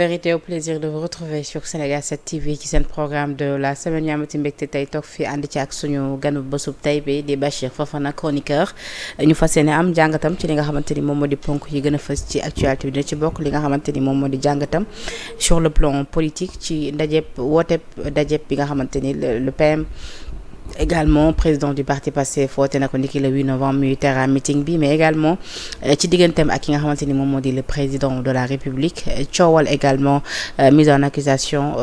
vérité au plaisir de vous retrouver sur Sénégal 7 TV ci seen programme de la semaine ñu amati mbégte tey toog fi ànd ci ak suñu ganu bésub tey bi di Bachir Fofana chroniqueur ñu fas yéene am jàngatam ci li nga xamante ni moom moo di ponk yi gën a fës ci actualité bi dina ci bokk li nga xamante ni moom moo di jàngatam sur le plan politique ci ndajeb bi nga xamante ni le PM également président du parti Pastef foote na ko niki le 8 novembre muy terrain meeting bi mais également ci digganteem ak ki nga xamante ni moom moo di le président de la République coowal également mise en accusation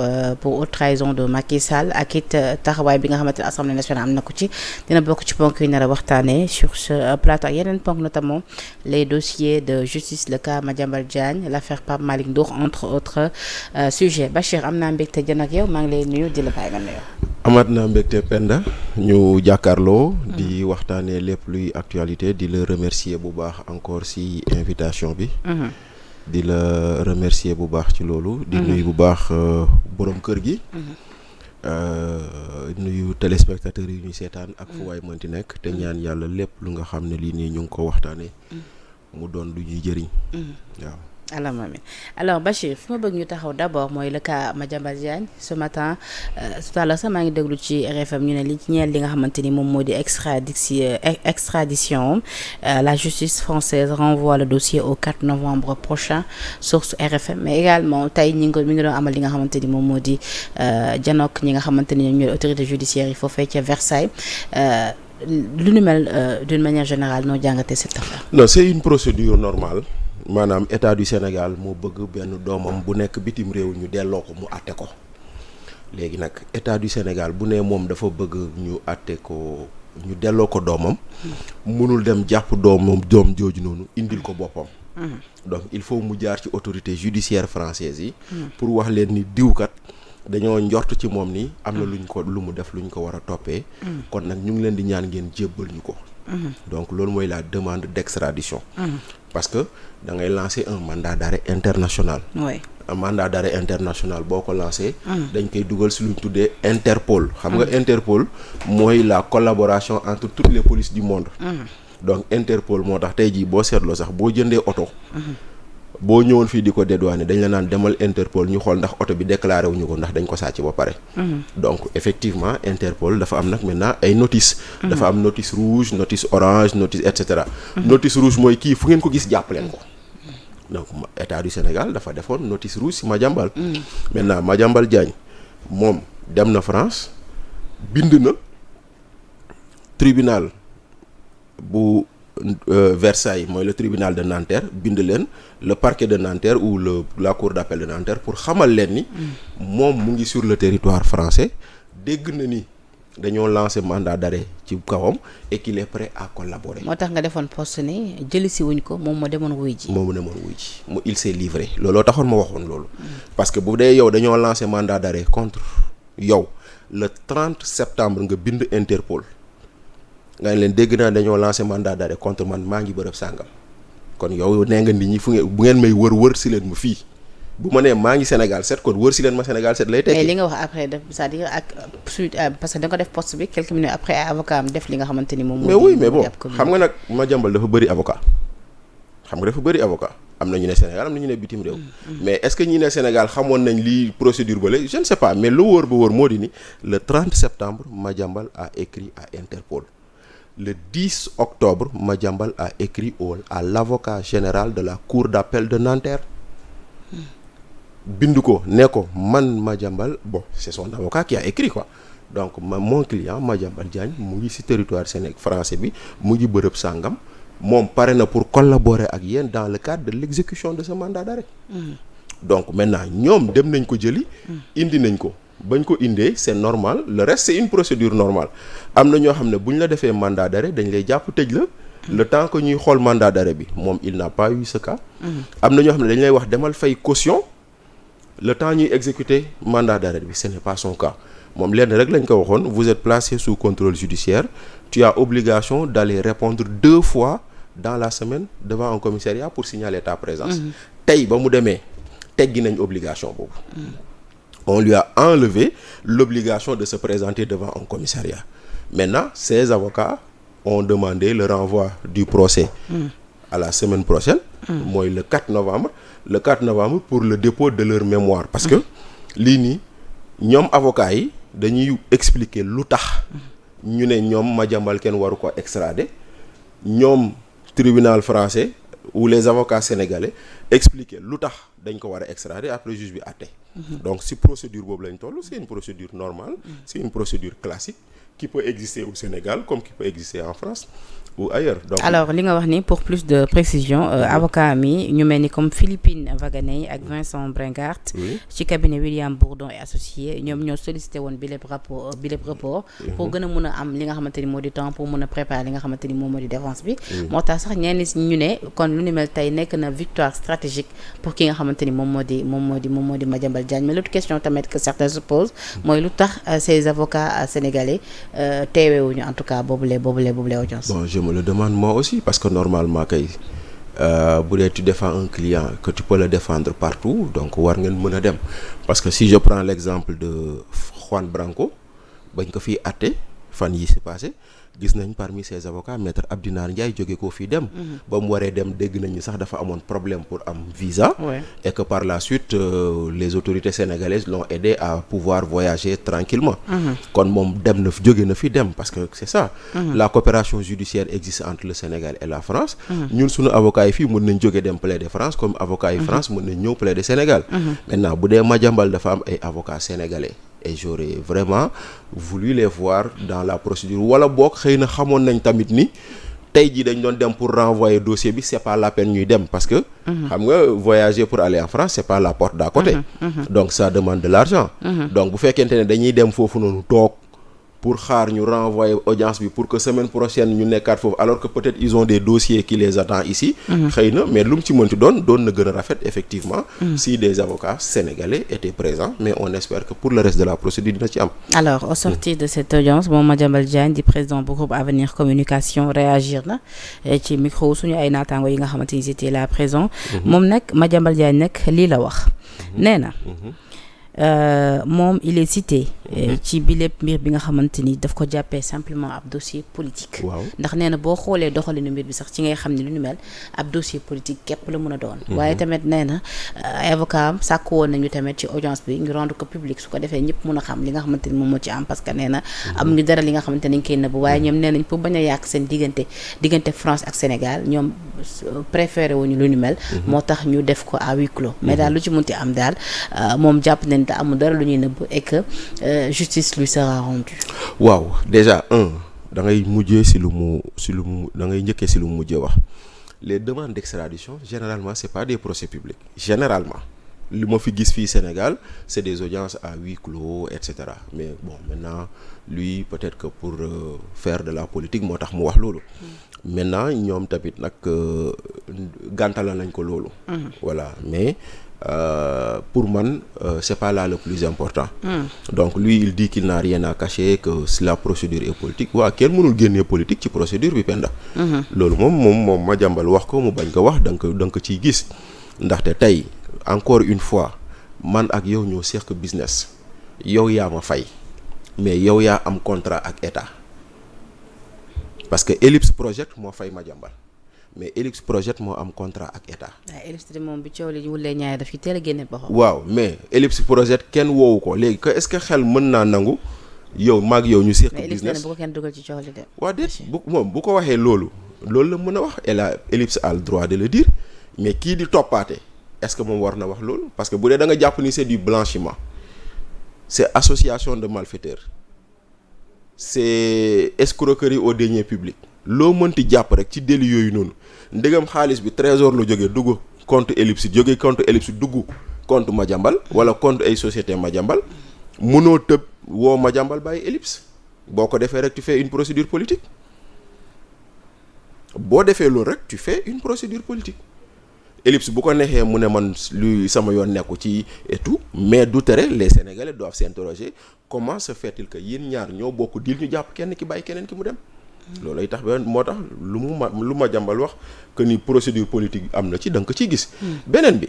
pour haute trahison de Macky Sall ak it taxawaay bi nga xamante ni Assemblée nationale am na ko ci dina bokk ci ponk yu nar a waxtaanee sur ce plateau ak yeneen ponk notamment les dossiers de justice le cas Madiambal Diagne l'affaire Pape Malick Ndour entre autres sujets Bachir am naa mbégte jën ak yow maa ngi lay nuyu di la bàyyi nga nuyoo. amaat naa mbégte Penda ñu jàkkaarloo di waxtaanee lépp luy actualité di la remercier bu baax encore ci invitation bi di la remercier bu baax ci loolu di nuyu bu baax borom kër gi nuyu téléspectateurs yi ñuy seetaan ak fu waay mënti nekk te ñaan yàlla lépp lu nga xam ne lii nii ñu ngi ko waxtaanee mu doon lu ñuy jëriñ waaw alors Bachir fi ma bëgg ñu taxaw d'abord mooy le cas Madiambal Diagne ce matin tout à l'heure sax maa ngi déglu ci RFM ñu ne li ñeel li nga xamante ni moom moo di extradition la justice française renvoie le dossier au 4 novembre prochain source RFM mais également tey mi ngi doon amal li nga xamante ni moom moo di janook ñi nga xamante ni ñoom ñooy autorité judiciaire yi foofee ca Versailles lu nu mel d'une manière générale noo jàngatee cette affaire. Non, c'est une procédure normale. maanaam état du Sénégal moo bëgg benn doomam bu nekk bitim réew ñu delloo ko mu àtte ko léegi nag état du Sénégal bu ne moom dafa bëgg ñu àtte ko ñu delloo ko doomam mënul dem jàpp doom jooju noonu indil ko boppam donc il faut mu jaar ci autorité judiciaire française yi pour wax leen ni diwkat dañoo njort ci moom ni am na lu mu def lu ñu ko war a toppee kon nag ñu ngi leen di ñaan ngeen jébbal ñu ko donc loolu mooy la demande d'extradition parce que da ngay lancer un mandat d'arrêt international. Oui. Un mandat d'arrêt international boo ko lancé. dañ koy dugal si lu ñu tuddee Interpol. xam nga Interpol mooy la collaboration entre toutes les polices du monde. donc Interpol moo tax tey jii boo seetloo sax boo jëndee oto. boo ñëwoon fii di ko dédouaner dañ la naan demal Interpol ñu xool ndax oto bi déclaré wuñu ko ndax dañ ko sàcc ba pare. donc effectivement Interpol dafa am nag maintenant ay notice dafa am notice rouge notice orange notice et cetera. notice rouge mooy kii fu ngeen ko gis jàpp leen ko. donc état du Sénégal dafa defoon notice rouge ci Madiambal. maintenant Madiambal Diagne moom dem na France bind na tribunal bu Versailles mooy le tribunal de Nanterre bind leen le parquet de Nanterre ou la cour d'appel de Nanterre pour xamal leen ni moom mu ngi sur le territoire français dégg na ni dañoo lancer mandat d'arrêt ci kawam et qu'il est prêt à collaborer. moo tax nga defoon poste ni jëli si wuñ ko moom moo demoon wuy ji. il s'est livré looloo taxoon ma waxoon loolu. parce que bu dee yow dañoo lancer mandat d'arrêt contre yow le 30 septembre nga bind Interpol nga leen dégg naa dañoo lancer mandat d'arrêt contre man maa ngi bërëb sàngam kon yow nee nga nit ñi fu ngeen bu ngeen may wër si leen ma fii. bu ma nee maa ngi Sénégal 7 kon wër si leen ma Sénégal 7 lay tekki. mais li nga wax après c'est-à-dire ak suite parce que da nga def poste bi quelques minutes après avocat am def li nga xamante ni moom. mais oui mais bon xam nga nag Madiambal dafa bëri avocat am na ñu ne Sénégal am na ñu ne bitim réew. mais est-ce que ñi ne Sénégal xamoon nañ lii procédure ba léegi je ne sais pas mais lu wóor ba wóor moo di ni le 30 septembre Madiambal a écrit à Interpol. Le 10 octobre Madiambal a écrit à l'avocat général de la cour d'appel de Nanterre. bind ko ne ko man Madiambal bon c'est son avocat qui a écrit quoi donc mon client Madiambal Diagne mu ngi ci territoire Sénégal français bi mu ngi bërëb sàngam moom pare na pour collaborer ak yéen dans le cadre de l'exécution de ce mandat d'arrêt. donc maintenant ñoom dem nañ ko jëli. indi nañ ko bañ ko indee c'est normal le reste c'est une procédure normale am na ñoo xam ne bu ñu la defee mandat d'arrêt dañ lay jàpp tëj la. le temps que ñuy xool mandat d'arrêt bi moom il n'a pas eu ce cas. am na ñoo xam ne dañ lay wax demal fay caution. le temps ñuy exécuter mandat d'arrêt bi ce n'est pas son cas moom lenn rek lañ ko waxoon vous êtes placé sous contrôle judiciaire tu as obligation d'aller répondre 2 fois dans la semaine devant un commissariat pour signaler ta présence. tey ba mu demee teggi nañ obligation boobu. on lui a enlevé l'obligation de se présenter devant un commissariat maintenant ses avocats ont demandé le renvoi du procès à la semaine prochaine mooy le 4 novembre pour le dépôt de leur mémoire parce que lii nii ñoom avocats yi dañuy expliquer lu tax ñu ne ñoom Madiambal kenn waru ko extrader ñoom tribunal français ou les avocats sénégalais expliquer lu tax dañ ko war a extrader après juge bi àtte donc si procédure boobu lañ toll c'est une procédure normale c'est une procédure classique qui peut exister au Sénégal comme qui peut exister en France ou ailleurs. Donc, alors li nga wax ni pour plus de précision avocat mi ñu mel ni comme Philippine Vaganey ak Vincent Bringart ci cabinet William Bourdon et associé ñoom ñoo sollicité woon bi lépp report pour gën a mun a am li nga xamante ni moo di temps pour mun a préparer li nga xamante ni moom moo di défense bi moo tax sax ñenn ñu ne kon lu ni mel tey nekk na victoire stratégique pour ki nga xamante ni moom moo di Madiambal Diagne mais l'autre question tamit que certains se posent mooy lu tax ces avocats sénégalais teewewuñu en tout cas boobule audience. Bon, je me le demande moi aussi parce que normalement kay bu dee tu défends un client que tu peux le défendre partout donc war ngeen mën a dem parce que si je prends l'exemple de Juan Branco bañ ko fiy àtte fan yi si passé gis nañ parmi ses avocats maître Abdinar Ndiaye jóge koo fii dem ba mu waree dem dégg nañu sax dafa amoon problème pour am visa et que par la suite les autorités sénégalaises l'ont aidé à pouvoir voyager tranquillement kon moom dem na fi jóge na fi dem parce que c'est ça la coopération judiciaire existe entre le Sénégal et la France ñun suñu avocats yi fii mën nañ jóge dem plaider France comme avocats yi France mën nañ ñëw plaider Sénégal maintenant bu dee Madiambal dafa am ay avocats sénégalais et j'aurais vraiment voulu les voir dans la procédure wala boog xëy na xamoon nañ tamit ni tey jii dañ doon dem pour renvoyer dossier bi c'est pas la peine ñuy dem parce que xam nga voyager pour aller en France c'est pas la porte d'à côté donc ça demande de l'argent donc bu fekkente ne dañuy dem foofu noonu toog pour xaar ñu renvoyer audience bi pour que semaine prochaine ñu nekkaat foofu alors que peut-être ils ont des dossiers qui les attendent ici xëy na mais lu mu ci mënti doon na gën a rafet effectivement si des avocats sénégalais étaient présents mais on espère que pour le reste de la procédure dina ci am. Alors au sortir de cette audience moom Madiambal Diagne di président bu groupe Avenir Communication réagir na ci micro suñu ay naataango yi nga xamante ni c'était là présent moom nag Madiambal Diagne nag lii la wax nee na moom il est cité ci bi lépp mbir bi nga xamante ni daf ko jàppee simplement ab dossier politique ndax nee na boo xoolee doxalinu mbir bi sax ci ngay xam ne lu ñu mel ab dossier politique képp la mën a doon waaye tamit nee na avocat am sàkk woon nañu tamit ci audience bi ñu rendre ko public su ko defee ñëpp mën a xam li nga xamante ni moom moo ci am parce que nee na am ñu dara li nga xamante ni ñu koy nëbb waaye ñoom nee nañ pour bañ a yàq seen diggante France ak Sénégal ñoom préféré wuñu lu ñu mel moo tax ñu def ko à huis clos mais daal lu ci munti am daal moom jàpp nañ te amul dara lu ñuy nëbb et que justice lui sera rendue. waaw déjà da ngay mujjee si lu mu da ngay njëkkee si lu mu mujjee wax les demandes d'extradition généralement c'est pas des procès publics généralement li ma fi gis fii Sénégal c'est des audiences à huis clos et cetera mais bon maintenant lui peut-être que pour faire de la politique moo tax mu wax loolu. maintenant ñoom tamit nag gàntala nañ ko loolu. voilà mais. Pour man c'est pas là le plus important donc lui il dit qu'il n'a rien à cacher que si la procédure est politique waa kenn mënul génnee politique ci procédure bi Penda loolu moom Madiambal wax ko mu bañ ko wax da nga ko ciy gis ndaxte tey encore une fois man ak yow ñoo seq business yow yaa ma fay mais yow yaa am contrat ak état parce que Ellipse Project moo fay Madiambal mais Ellipse Project moo am contrat ak état. waaw Ellipse de moom bi coow li wulee ñaari daf ci teel a génne boppam. waaw mais Ellipse Project kenn woowu ko léegi que est-ce que xel mën naa nangu yow maag yow ñu seq business mais Ellipse bu ko kenn dugal ci coow li de. waaw déet bu ko waxee loolu la mën a wax Ellipse a le droit de le dire mais kii di toppaate est-ce que moom war na wax loolu parce que bu dee da nga jàpp ni c'est du blanchiment c'est association de malfaiteurs c'est escroquerie aux deniers publics. loo mënti jàpp rek ci délit yooyu noonu ndegam xaalis bi trésor la jógee dugg compte Ellipse jógee compte Ellipse dugg compte Madiambal wala compte ay société Madiambal mënoo tëb woo Madiambal bàyyi Ellipse boo ko defee rek tu fais une procédure politique boo defee loolu rek tu fais une procédure politique Ellipse bu ko neexee mu ne man luy sama yoon nekku ci et tout mais du tere les Sénégalais doivent s'interroger comment se fait-il que yéen ñaar ñoo bokk deal ñu jàpp kenn ki bàyyi keneen ki mu dem loolu lay tax ba moo tax lu Madiambal wax que ni procédure politique am na ci da nga ko ciy gis. beneen bi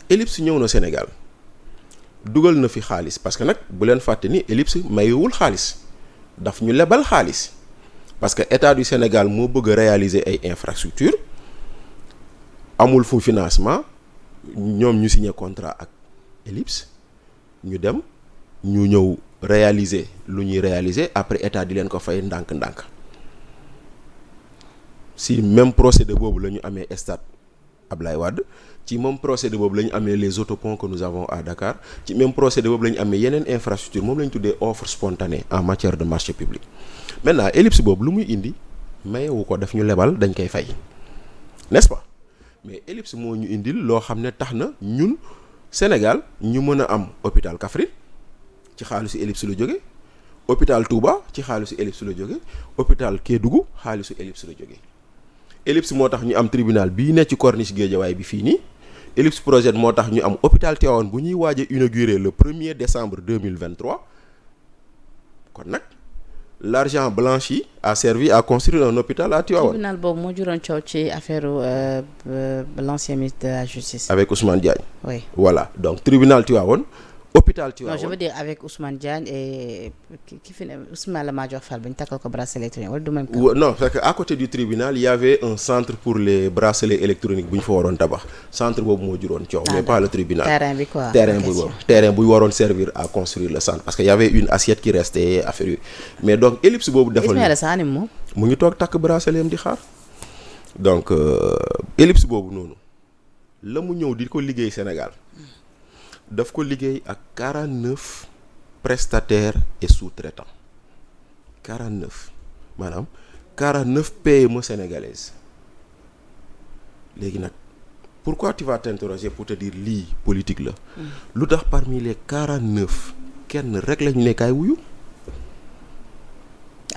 Ellipse ñëw na Sénégal dugal na fi xaalis parce que nag bu leen fàtte ni Ellipse mayewul xaalis daf ñu lebal xaalis parce que état du Sénégal moo bëgg a réaliser ay infrastructures amul fu financement ñoom ñu signé contrat ak Ellipse ñu dem ñu ñëw réaliser lu ñuy réaliser après état di leen ko fay ndànk-ndànk si même procédé boobu la ñu amee stade Ablaye Wade ci même procédé boobu la ñu amee les autoponts que nous avons à Dakar ci même procédé boobu la ñu amee yeneen infrastructure moom la ñu tuddee offre spontanée en matière de marché public maintenant Ellipse boobu lu muy indi mayewu ko daf ñu lebal dañ koy fay n'est-ce pas mais Ellipse moo ñu indil loo xam ne tax na ñun Sénégal ñu mën a am hôpital Kaffrine ci xaalisu Ellipse la jóge hôpital Touba ci xaalisu Ellipse la jóge hôpital Kédougou xaalisu Ellipse la jóge Ellipse moo tax ñu am tribunal bii ne ci corniche Guédiawaye bi fii nii Ellipse projet moo tax ñu am hôpital Tivaouane bu ñuy waaj a inauguré le 1er décembre 2023 kon nag l'argent blanchi a servi à construire un hôpital à Tivaouane. tribunal boobu moo juróon coow ci affaire l'ancien ministre de la justice. avec Ousmane Diagne. oui voilà donc tribunal Tivaouane hôpital Tivaouane. non je veux dire avec Ousmane Diagne et ki fi ne Ousmane Madior Fall ba ñu takkal ko bracelet électronique wala du même cas. non parce que à côté du tribunal il y avait un centre pour les bracelets électroniques bu ñu fa waroon tabax centre boobu moo juróon coow. mais pas le tribunal. terrain bi quoi. terrain bu waroon servir à construire le centre parce que y avait une assiette qui restait affaire yi mais donc Ellipse boobu. defal Ismaïla Sané moom. mu ngi toog takk bracelet am di xaar donc Ellipse boobu noonu la mu ñëw di ko liggéey Sénégal. daf ko liggéey ak 49 prestataires et sous-traitants 49 maanaam 49 PME sénégalaises léegi nag pourquoi tu vas t'interroger pour te dire lii politique la. lu tax parmi les 49 kenn rek la ñu ne kaay wuyu.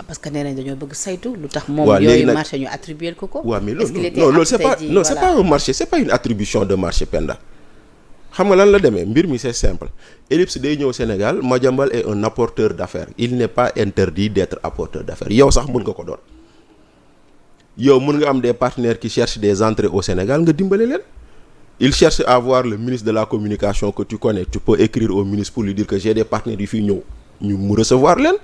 parce que nee nañ dañoo bëgg saytu lu tax. moom waaw yooyu marché ñu attribuer ko ko. waaw mais loolu c'est pas un marché c'est pas une attribution de marché Penda. xam nga lan la demee mbir mi c'est simple Ellipse day ñëw Sénégal Madiambal est un apporteur d'affaires il n'est pas interdit d'être apporteur d'affaires yow sax mën nga ko doon yow mën nga am des partenaires qui cherchent des entrées au Sénégal nga dimbale leen il cherche à voir le ministre de la communication que tu connais tu peux écrire au ministre pour lui dire que j'ai des partenaires yu fiy ñëw ñu mu recevoir leen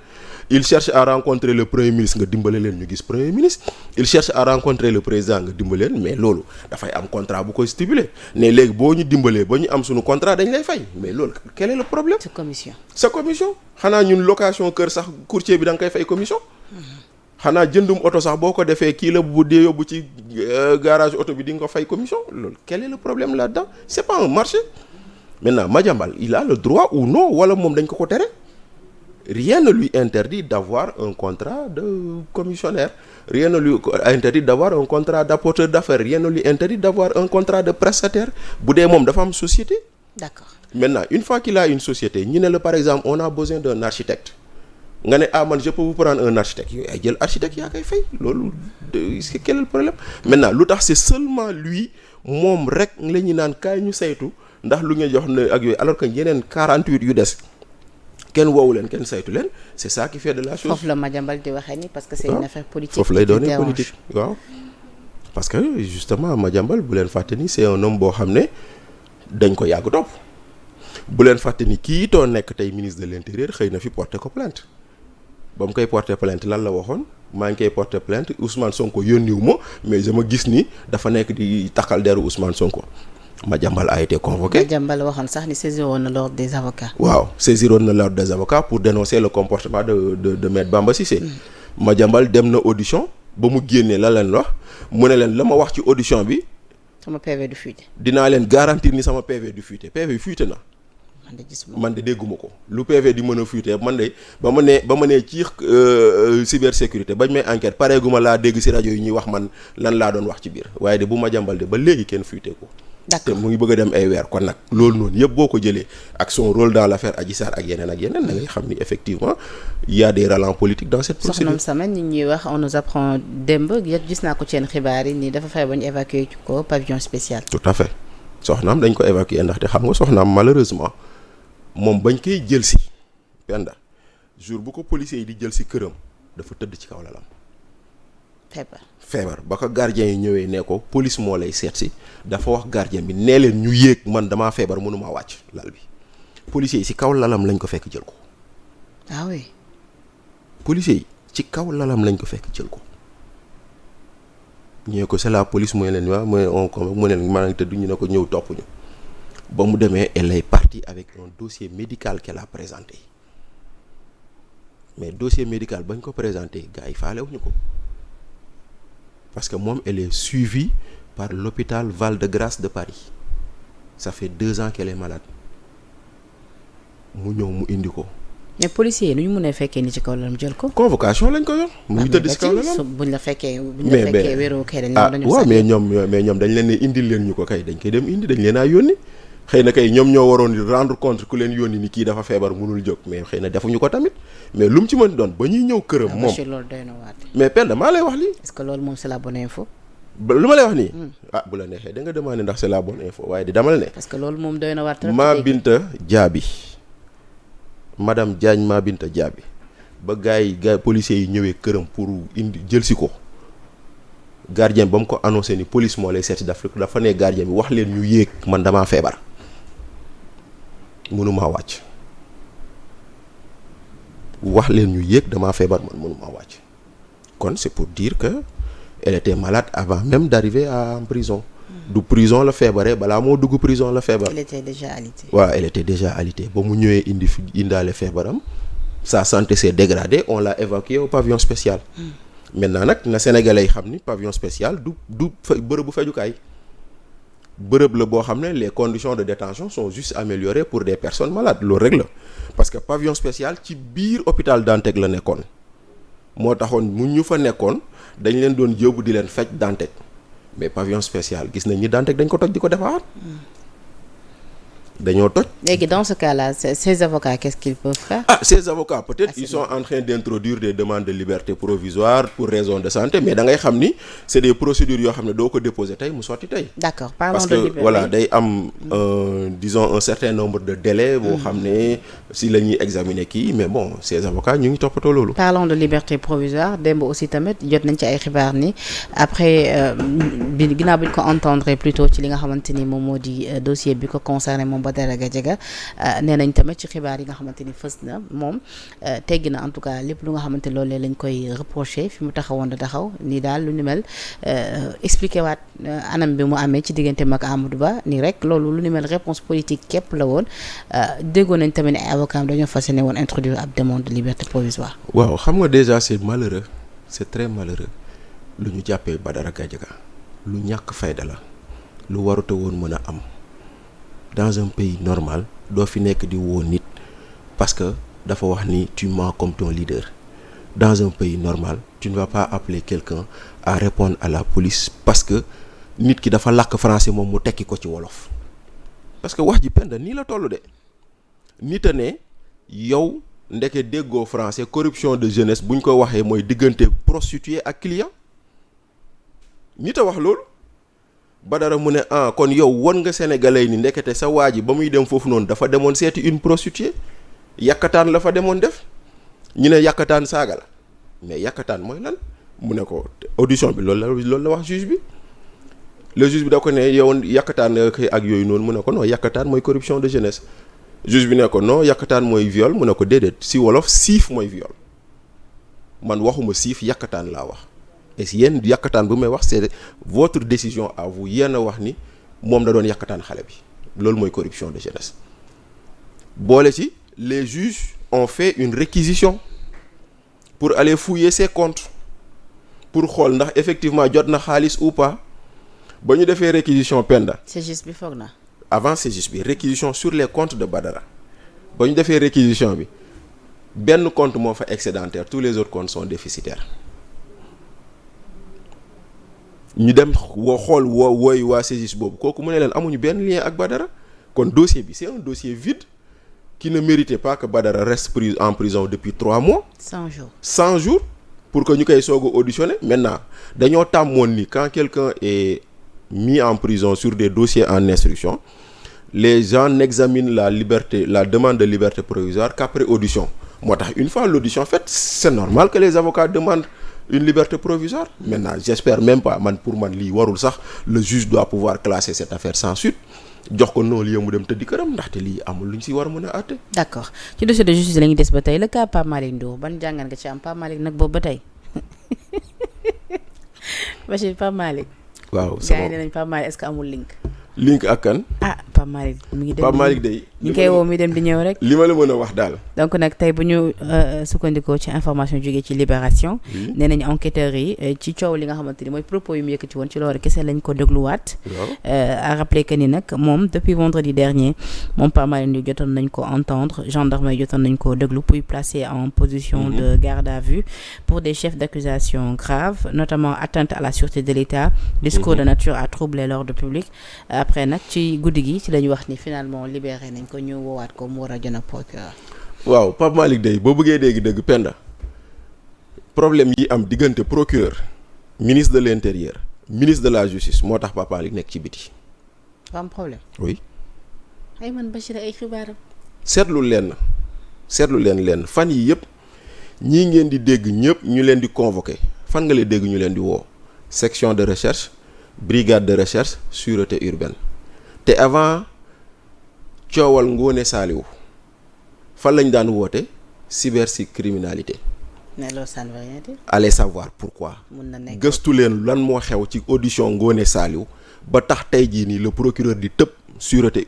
il cherche à rencontrer le premier ministre nga dimbale leen ñu gis premier ministre il cherche à rencontrer le président nga dimbale leen mais loolu dafay am contrat bu koy stipuler ne léegi boo ñu dimbalee ba ñu am suñu contrat dañ lay fay mais loolu quel est le problème. sa commission xanaa ñun location kër sax courtier bi da nga koy fay commission. xanaa jëndum oto sax boo ko defee kii la bu dee yóbbu ci garage oto bi di nga ko fay commission loolu quel est le problème là-dedans c'est pas un marché maintenant Madiambal il a le droit ou non wala moom dañ ko tere. Rien ne lui interdit d'avoir un contrat de commissionnaire. Rien ne lui interdit d'avoir un contrat d'apporteur d'affaires. Rien ne lui interdit d'avoir un contrat de prestataire. Bu dee moom dafa am société. D'accord. Maintenant, une fois qu'il a une société, ñu ne la par exemple, on a besoin d'un architecte. Nga ne man je peux vous prendre un architecte. Yow ay jël architecte yaa koy fay. Loolu quel est le problème? Maintenant, lu tax c'est seulement lui moom rek la ñu naan kaay ñu saytu ndax lu nga jox ne ak yooyu alors que yeneen 48 yu des. kenn woowu leen kenn saytu leen c'est ça qui fait de la chose. foofu la Madiambal di waxee ni parce que c'est une affaire politique. foofu lay doonee politique waaw. parce que justement Madiambal bu leen fàtte ni c'est un homme boo xam ne dañ ko yàgg topp bu leen fàtte ni kii too nekk tey ministre de l'intérieur xëy na fi porter ko plainte ba mu koy porter plainte lan la waxoon maa ngi koy porter plainte Ousmane Sonko yónniwu ma mais dama gis ni dafa nekk di takkal deru Ousmane Sonko. Madiambal a été convoqué. Madiambal waxoon sax ni saisiroon na l'ordre des avocats. waaw saisiroon na l'ordre des avocats pour dénoncer le comportement de maître Bamba Cissé. Madiambal dem na audition ba mu génnee la leen wax mu ne leen la ma wax ci audition bi. sama PV du fuité. dinaa leen garantir ni sama PV du fuité PV fuité na. man de dégguma ko lu PV di mën a fuité man de ba ma nee ci cybersécurité bañ may enquête pareeguma laa dégg ci rajo yi ñuy wax man lan laa doon wax ci biir waaye de bu Madiambal de ba léegi kenn fuité ko. d'accord te mu ngi bëgg a dem ay weer kon nag loolu noonu yëpp boo ko jëlee ak son rôle dans l'affaire Adji Sarr ak yeneen da ngay xam ni effectivement il y a des relents politiques dans cette procédure. soxna Sama ñi ñuy wax on nous apprend démb gis naa ko ci yenn xibaar yi nii dafa fay ba ñu évacuer ko pavillon spécial. tout à fait soxnaam dañ ko évacuer ndaxte xam nga soxnaam malheureusement moom bañ koy jël si Penda jour bu ko policiers yi di jël si këram dafa tëdd ci kaw lalam. feebar ba ko gardien yi ñëwee ne ko police moo lay seet si dafa wax gardien bi nee leen ñu yéeg man damaa feebar mënumaa wàcc lal bi policiers yi ci kaw lalam lañ ko fekk jël ko. ah oui. policiers yi ci kaw lalam lañ ko fekk jël ko ñu ne ko c'est la police mooy leen waaw mooy on comme mu ne leen maa ngi tëdd ñu ne ko ñëw topp ñu ba mu demee elle est partie avec un dossier médical qu'elle a présenté mais dossier médical bañ ko présenté gars yi faalewuñu ko parce que moom elle est suivie par l'hôpital Val-de-Grâce de Paris ça fait 2 ans qu'elle est malade mu ñëw mu indi ko. mais policiers yi nu ñu mënee fekkee ni ci kaw lalam jël ko. convocation lañ ko yor. mu ngi tëdd ci kaw lalam buñ la fekkee wéeroo kay dañ waaw mais ñoom dañ leen ne indil leen ñu ko kay dañ koy dem indi dañ leen a yónni xëy na kay ñoom ñoo waroon di rendre compte ku leen yónni ni kii dafa feebar mënul jóg mais xëy na defuñu ko tamit mais lu mu ci mën doon ba ñuy ñëw këram. moom loolu doy na waat. mais Penda maa lay wax lii. est-ce que loolu moom c'est la bonne info. lu ma lay wax nii. bu la neexee da nga demandé ndax c'est la bonne info waaye di damal ne. parce que loolu moom doy na waat. Mabinta Diaby madame Diagne Mabinta Diaby ba gars yi policiers yi ñëwee këram pour indi jël si ko gardien ba mu ko annoncé ni police moo lay seeti dafa ne gardien bi wax leen ñu yéeg man damaa feebar mënumaa wàcc wax leen ñu yéeg damaa feebar man mënumaa wàcc kon c'est pour dire que elle était malade avant même d'arriver en prison. du prison la feebaree balaa moo dugg prison la feebar. elle était déjà alitée. waaw elle était déjà alitée ba mu ñëwee indaale feebaram sa santé s'est dégradée on l'a évacuée au pavillon spécial. maintenant nag na sénégalais yi xam ni pavillon spécial du bërëbu fajukaay bërëb la boo xam ne les conditions de détention sont juste améliorées pour des personnes malades loolu rek la parce que pavillon spécial ci biir hôpital Dantec la nekkoon moo taxoon mu ñu fa nekkoon dañ leen doon yóbbu di leen faj Dantec. mais pavillon spécial gis nañ ñi Dantec dañ ko toj di ko defaat dañoo toj. léegi dans ce cas-là ces avocats qu'est-ce qu'ils peuvent faire. Ces avocats peut-être ils sont en train d'introduire des demandes de liberté provisoire pour raison de santé mais da ngay xam ni c'est des procédures yoo xam ne doo ko déposer tey mu sotti tey. d'accord parlons parce de que liberté. voilà day am disons un certain nombre de délais boo xam ne si la ñuy examiner kii mais bon ces avocats ñu ngi toppatoo loolu. parlons de liberté provisoire démb aussi tamit jot nañ ci ay xibaar ni après ginnaaw bi ñu ko entendre plutôt ci li nga xamante ni moom moo di dossier bi ko concerné moom Badara Gadiaga nee nañ tamit ci xibaar yi nga xamante ni fës na moom teggi na en tout cas lépp lu nga xamante loolee lañ koy reproché fi mu taxawoon da taxaw ni daal lu ni mel expliqué waat anam bi mu amee ci digganteem ak Amadou Ba ni rek loolu lu ni mel réponse politique képp la woon déggoon nañ tamit ne ay avocats dañoo fas yéene woon introduire ab demande de liberté provisoire. waaw xam nga déjà c'est malheureux c'est très malheureux lu ñu jàppee Badara Gadiaga lu ñàkk fayda la lu warute woon mën a am. dans un pays normal doo fi nekk di woo nit parce que dafa wax ni tu mens comme ton leader dans un pays normal tu ne vas pas appeler quelqu'un à répondre à la police parce que nit ki dafa làkk français moom mu tekki ko ci wolof parce que wax ji Penda nii la toll de nit a ne yow ndeke déggoo français corruption de jeunesse buñ ko waxee mooy diggante prostituée ak client nit a wax loolu Badara mu ne kon yow won nga sénégalais ni ndekete sa waa ji ba muy dem foofu noonu dafa demoon seeti une prostituée yàkkataan la fa demoon def ñu ne yàkkataan saaga la mais yàkkataan mooy lan mu ne ko audition bi loolu la wax juge bi le juge bi da ko ne yow yàkkataan ak yooyu noonu mu ne ko non yàkkataan mooy corruption de jeunesse juge bi ne ko non yàkkataan mooy viol mu ne ko déedéet si wolof siif mooy viol man waxuma siif yàkkataan laa wax et si yéen yàkkataan bu may wax c'est votre décision à vous yéen a wax ni moom da doon yàkkataan xale bi loolu mooy corruption de jeunesse boole ci les juges ont fait une réquisition pour aller fouiller ses comptes pour xool ndax effectivement jot na xaalis ou pas ba ñu defee réquisition Penda. c'est juste bi foog na. avant c'est juste bi réquisition sur les comptes de Badara ba ñu defee réquisition bi benn compte moo fa excédentaire tous les autres comptes sont déficitaires. ñu dem wooy waa CGIS boobu kooku mu ne leen amuñu benn lien ak Badara kon dossier bi c'est un dossier vide qui ne méritait pas que Badara reste en prison depuis 3 mois. 100 jours pour que ñu koy soog a auditionner maintenant dañoo tàmmoon ni quand quelqu'un est mis en prison sur des dossiers en instruction les gens n'examinent la demande de liberté provisoire qu'après audition moo tax une fois l'audition faite c'est normal que les avocats demandent une liberté provisoire. Maintenant j'espère même pas pour man lii warul sax le juge doit pouvoir classer cette affaire sans suite jox ko non lieu mu dem tëddi këram ndaxte lii amul lu ñu si war a mën a àtte. d'accord ci dossier de justice la ñuy des ba tey le cas Pape Malick Ndour ban jàngat nga ci am Pape Malick nag boobu ba tey Bachir Pape Malick. waaw gars yi nee nañ Pape Malick est-ce que amul link ak kan. Pape Malick mi ngi dem Pape Malick day. ñu ngi koy woo mi dem di ñëw rek. li ma la mën a wax daal. donc nag tey bu ñu sukkandikoo ci information jógee ci Libération. nee nañu enquêteurs yi ci coow li nga xamante ni mooy propos yu mu yëkkati woon ci loolu kese lañ ko dégluwaat. à rappeler que ni nag moom depuis vendredi dernier moom Pape Malick Ndour jotoon nañ ko entendre gendarme yi jotoon nañ ko déglu puis placé en position de garde à vue pour des chefs d'accusation graves notamment atteinte à la sûreté de l'État, discours de nature à troubler l'ordre public. Après nag ci guddi gi ci la ñu wax ni finalement libéré nañ ko ñu woowaat ko mu war a jën ak procureur. waaw Pape Malick day boo bëggee dégg dëgg Penda problème yi am diggante procureur ministre de l'intérieur ministre de la justice moo tax Pape Malick nekk ci biti. am problème. oui. ay man Bachir ay xibaaram. seetlu leen fan yi yëpp ñii ngeen di dégg ñëpp ñu leen di convoqué fan nga leen dégg ñu leen di woo section de recherche brigade de recherche sûreté urbaine te avant coowal Ngoné Saliou fan lañ daan woote cybercriminalité. mais loolu ça ne veut rien dire. allez savoir pourquoi. mun na nekk gëstu leen lan moo xew ci audition Ngoné Saliou ba tax tey jii nii le procureur di tëb sûreté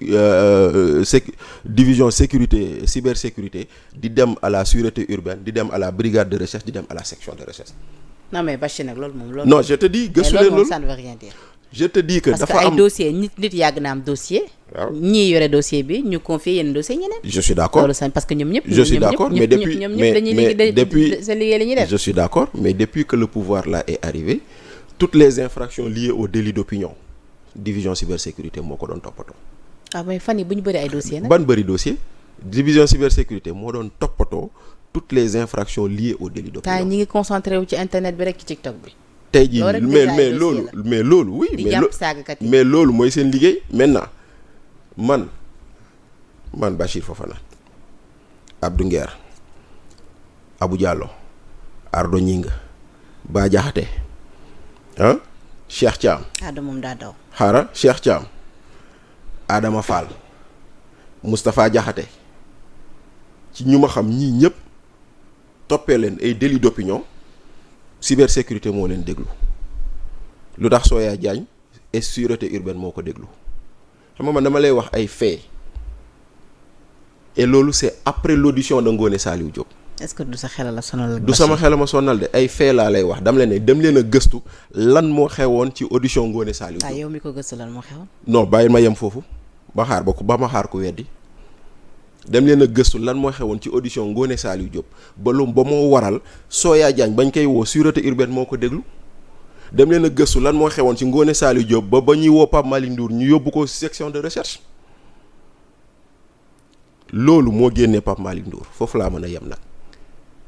division sécurité cybersécurité di dem à la sûreté urbaine di dem à la brigade de recherche di dem à la section de recherche. non mais Bachir nag loolu moom. loolu non je te dis gëstu leen loolu ça ne veut rien dire. je te dis que dafa am parce que ay dossier nit yàgg na am dossier. waaw ñii yore dossier bi ñu confier yenn dossier ñeneen. je suis d'accord loolu parce que ñoom ñëpp. je suis d'accord mais depuis depuis seen liggéey la ñuy def. je suis d'accord mais depuis que le pouvoir là est arrivé toutes les infractions liées au délit d'opinion division cybersécurité moo ko doon toppatoo. mais fan yi bu ñu bëri ay dossiers nag. ban bëri dossier division cybersécurité moo doon toppatoo toutes les infractions liées au délit d'opinion. temps ñi ngi concentré wu ci internet bi rek ci TikTok bi. tey jii mais loolu oui mais loolu mooy seen liggéey maintenant man Bachir Fofana Abdou Nguer Abou Diallo Ardo Gningue Bah Diakhaté Cheikh Thiam. moom daa daw. xaaral Cheikh Thiam Adama Fall Moustapha Diakhaté ci ñu ma xam ñii ñëpp toppee leen ay délit d'opinion cybersécurité moo leen déglu lu tax Soya Diagne et sûreté urbaine moo ko déglu xam nga man dama lay wax ay faits et loolu c'est après l'audition de Ngoné Saliou Diop. est-ce que du sa xel la sonal. du sama xel ma sonal de ay faits laa lay wax dama leen ne dem leen a gëstu lan moo xewoon ci audition Ngoné Saliou Diop. yow mi ko gëstu lan moo xewoon. non bàyyil ma yem foofu ba ma xaar ko weddi dem leen a gëstu lan moo xewoon ci audition Ngoné Saliou Diop ba moo waral Soya Diagne bañ koy woo sûreté urbaine moo ko déglu dem leen a gëstu lan moo xewoon ci Ngoné Saliou Diop ba ñuy woo Pape Malick Ndour ñu yóbbu ko section de recherche loolu moo génnee Pape Malick Ndour foofu laa mën a yem nag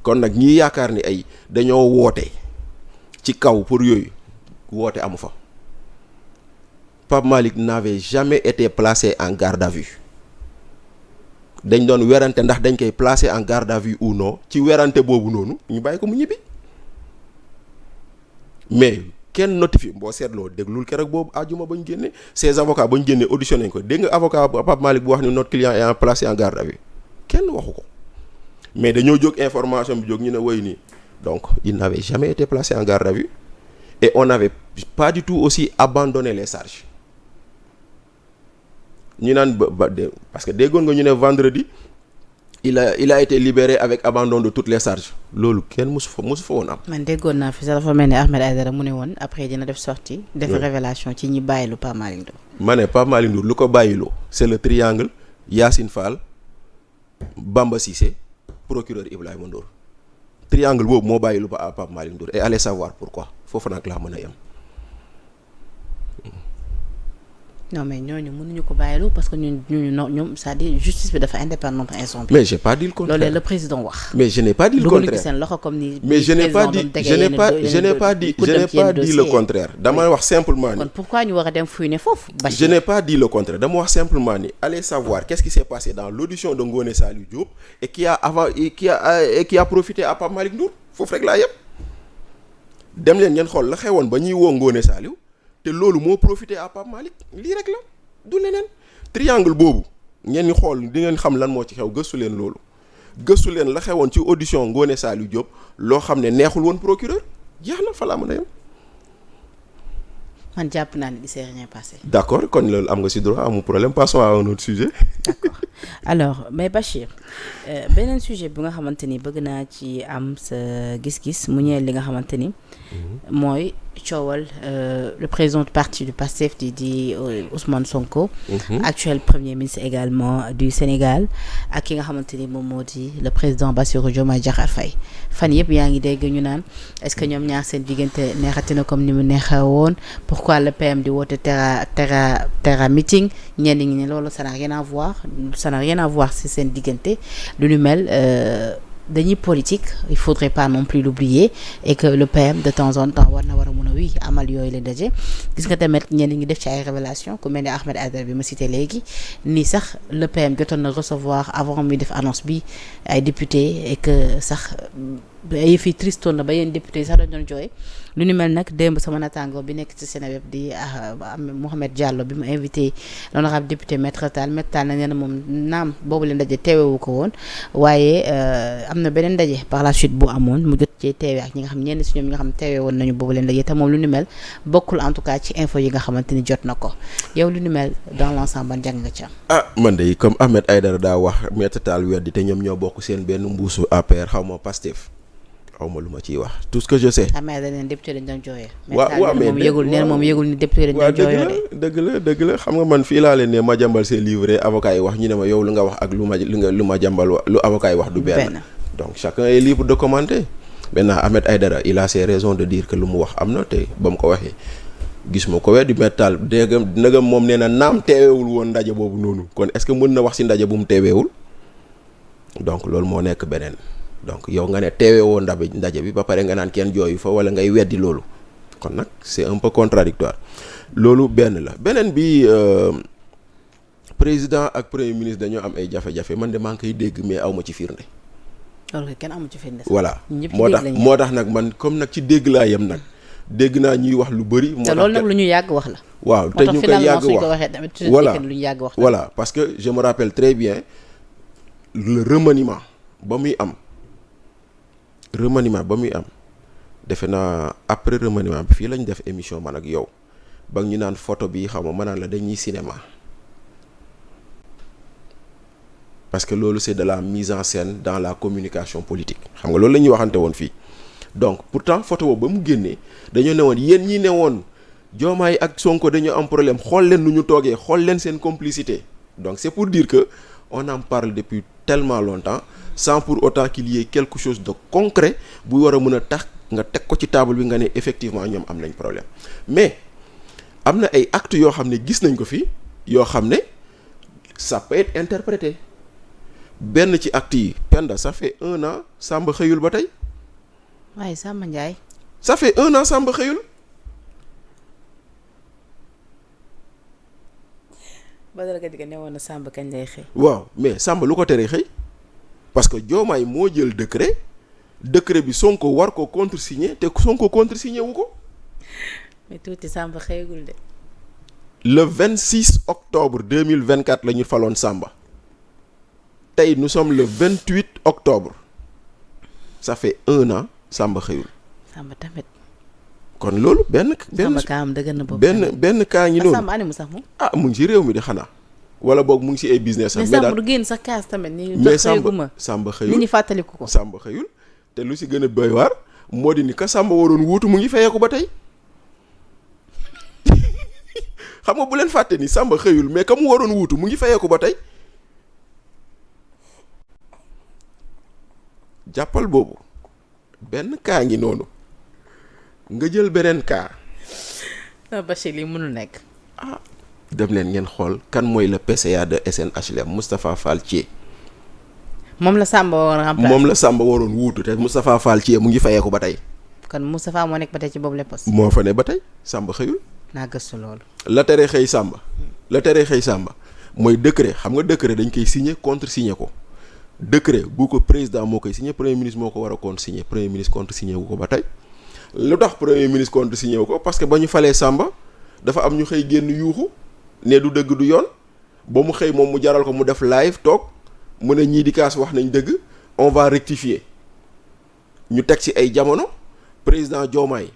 kon nag ñi yaakaar ni ay dañoo woote ci kaw pour yooyu woote amu fa Pape Malick n'avait jamais été placé en garde à vue dañ doon werante ndax dañ koy placer en garde à vue ou non ci werante boobu noonu ñu bàyyi ko mu ñibbi mais kenn notifié boo seetloo déglul keroog boobu àjjuma ba ñu génne ces avocats ba ñu génne auditionné nañ ko dégg nga avocat Pape Malick bu wax ni notre client est placé en garde à vue kenn waxu ko mais dañoo jóg information bi jóg ñu ne woy nii donc il n'avait jamais été placé en garde à vue et on n'avait pas du tout aussi abandonné les charges ñu naan parce que déggoon nga ñu ne vendredi il a été libéré avec abandon de toutes les charges loolu kenn mosu fa woon am. man déggoon naa fi sax dafa mel ni Ahmed Aïdara mu ne woon après dina def sortie def révélation ci ñi bàyyilu Pape Malick Ndour. ma ne Pape Malick Ndour lu ko bàyyiloo c'est le triangle Yacine Fall Bamba Cissé procureur Ibrahima Ndour triangle boobu moo bàyyilu ba Pape Malick Ndour et allez savoir pourquoi foofu nag laa mën a yem. non mais ñooñu mënuñu ko bàyyilu parce que ñoom c'est-à-dire justice bi dafa indépendante instant bi. mais j'ai pas dit le contraire loolu le président wax. mais je n'ai pas dit le contraire seen loxo comme ni. mais je n'ai pas dit le contraire dama wax simplement ni. kon pourquoi ñu war a dem fuy ne foofu. je n'ai pas dit le contraire dama wax simplement ni allez savoir qu'est-ce qui s'est passé dans l'audition de Ngoné Saliou Diop et qui a profité à Pape Malick Ndour foofu rek laa yëpp dem leen ngeen xool la xewoon ba ñuy woo Ngoné Saliou te loolu moo profité à Pape Malick lii rek la du leneen triangle boobu ngeen ñu xool di ngeen xam lan moo ci xew gëstu leen loolu gëstu leen la xewoon ci audition Ngoné Saliou Diop loo xam ne neexul woon procureur jeex na fa laa mën a yem. man jàpp naa ne il s'est rien passé. d'accord kon loolu am nga ci droit amul problème passons à un autre sujet. d'accord alors mais Bachir beneen sujet bi nga xamante ni bëgg naa ci am sa gis-gis mu ñeel li nga xamante ni mooy coowal le président du parti du PASTEF di Ousmane Sonko. actuel premier ministre également du Sénégal ak ki nga xamante ni moom moo di le président Bassirou Diomaye Diakhar Faye fan yëpp yaa ngi dégg ñu naan est-ce que ñoom ñaar seen diggante neexati na comme ni mu neexee woon pourquoi le PM di woote terra meeting ñenn ñi ne loolu ça n'a rien à voir si seen diggante lu ñu mel dañuy politique il faudrait pas non plus l'oublier et que le PM de temps en temps war a mun a amal yooyu la daje gis nga tamit ñenn ñi def ci ay révélation ku mel ni Ahmed Aïdara bi ma cité léegi nii sax le PM jotoon na recevoir avant muy def annonce bi ay député et que sax ay fi tristoon na ba yéen député yi sax dañ doon jooy lu ñu mel nag démb sama natango bi nekk ci Seneweb di Mohamed Diallo bi mu invité l'honorable député Maître Tall na nee na moom naam boobu leen daje teewewu ko woon waaye am na beneen daje par la suite bu amoon mu jot ci teewe ak ñi nga xam ñenn si ñoom ñi nga xam teewe woon nañu boobu leen daje te moom lu ñu mel bokkul en tout cas ci info yi nga xamante ni jot na ko yow lu ñu mel dans l'ensemble ban jàng nga ci am. Man de comme Ahmed Aïdara daa wax Maître Tall weddi te ñoom ñoo bokk seen benn mbuusu APR xaw ma Pastef xaw ma lu ma ciy wax tout ce que je sais. Ahmed Aïdara député lañ doon jooyee. waaw mais moom yëgul ni député lañ doon jooyee dëgg la xam nga man fii laa leen ne ma jàmbal see livré avocat yi wax ñu ne ma yow lu nga wax ak lu ma jàmbal lu avocat yi wax du benn. donc chacun est libre de commenter. maintenant Ahmed Aïdara il a ses raisons de dire que lu mu wax am na te ba mu ko waxee gis ma ko weddi mettal ndegam moom nee na naam teeweewul woon ndaje boobu noonu kon est-ce que mën na wax ci ndaje bu mu teeweewul donc loolu moo nekk beneen donc yow nga ne teeweewoo ndaje bi ba pare nga naan kenn jooyu fa walla ngay weddi loolu kon nag c'est un peu contradictoire loolu benn la beneen bi président ak premier ministre dañoo am ay jafe-jafe man de maa ngi koy dégg mais aw ma ci firnde. loolu kenn amu ci firnde. voilà moo tax nag man comme nag ci dégg laa yem nag dégg naa ñuy wax lu bëri. moo tax te loolu nag lu ñu yàgg wax la. waaw te ñu koy yàgg wax lu ñu yàgg wax. voilà parce que je me rappelle très bien le remaniement ba muy am defe naa après remaniement bi fii lañ def émission man ak yow ba ñu naan photo bi xaw ma naan la dañuy cinéma parce que loolu c'est de la mise en scène dans la communication politique xam nga loolu la ñuy waxante woon fii donc pourtant photo boobu ba mu génnee dañoo ne woon yéen ñi ne woon Diomaye ak Sonko dañoo am problème xool leen nu ñu toogee xool leen seen complicité donc c'est pour dire que on en parle depuis tellement longtemps sans pour autant qu'il y ait quelque chose de concret bu war a mën a tax nga teg ko ci table bi nga ne effectivement ñoom am nañ problème mais am na ay actes yoo xam ne gis nañ ko fi yoo xam ne ça peut être interprété benn ci actes yi Penda ça fait 1 an Samba xëyul ba tey. waaye Samba Ndiaye. ça fait 1 an Samba xëyul. Badara Gadiaga ne woon na Samba kañ lay xëy. waaw mais Samba lu ko teree xëy parce que Diomaye moo jël décret bi Sonko war ko contresigné te Sonko contresigné wu ko. mais tuuti Samba xëyagul de. le 26 octobre 2024 la ñu faloon Samba tey nous sommes le 28 octobre ça fait 1 an Samba xëyul. Samba tamit. kon loolu benn Samba kaam dëgg na boobu benn kaa ngi noonu. Samba animu sax moom. mu ngi ci réew mi di xanaa. wala boog mu ngi ci ay business. mais Samba du génn sax kaas tamit ni mais Samba xëyul nit ñi fàttaliku ko. Samba xëyul te lu ci gën a doy waar moo di ni ka Samba waroon wuutu mu ngi fayeeku ba tey xam nga bu leen fàtte ni Samba xëyul mais ka mu waroon wuutu mu ngi fayeeku ba tey jàppal boobu benn kaa ngi noonu nga jël beneen kaa. Bachir lii mënul nekk. dem leen ngeen xool kan mooy le PCA de SNHLM Moustapha Fall Thié. moom la Samba waroon wuutu te Moustapha Fall Thié mu ngi fayeeku ba tey. kon Moustapha moo nekk ba tey ci boobu la poste. moo fa ne ba tey Samba xëyul. naa gëstu loolu. la tere xëy Samba mooy décret xam nga décret dañ koy signer contresigner ko décret bu ko président moo koy signer premier ministre moo ko war a contresigner premier ministre contresigner wu ko ba tey. lu tax premier ministre contresigner wu ko parce que ba ñu falee Samba dafa am ñu xëy génn yuuxu ne du dëgg du yoon ba mu xëy moom mu jaral ko mu def live toog mu ne ñii di kaas wax nañ dëgg on va rectifier ñu teg ci ay jamono président Diomaye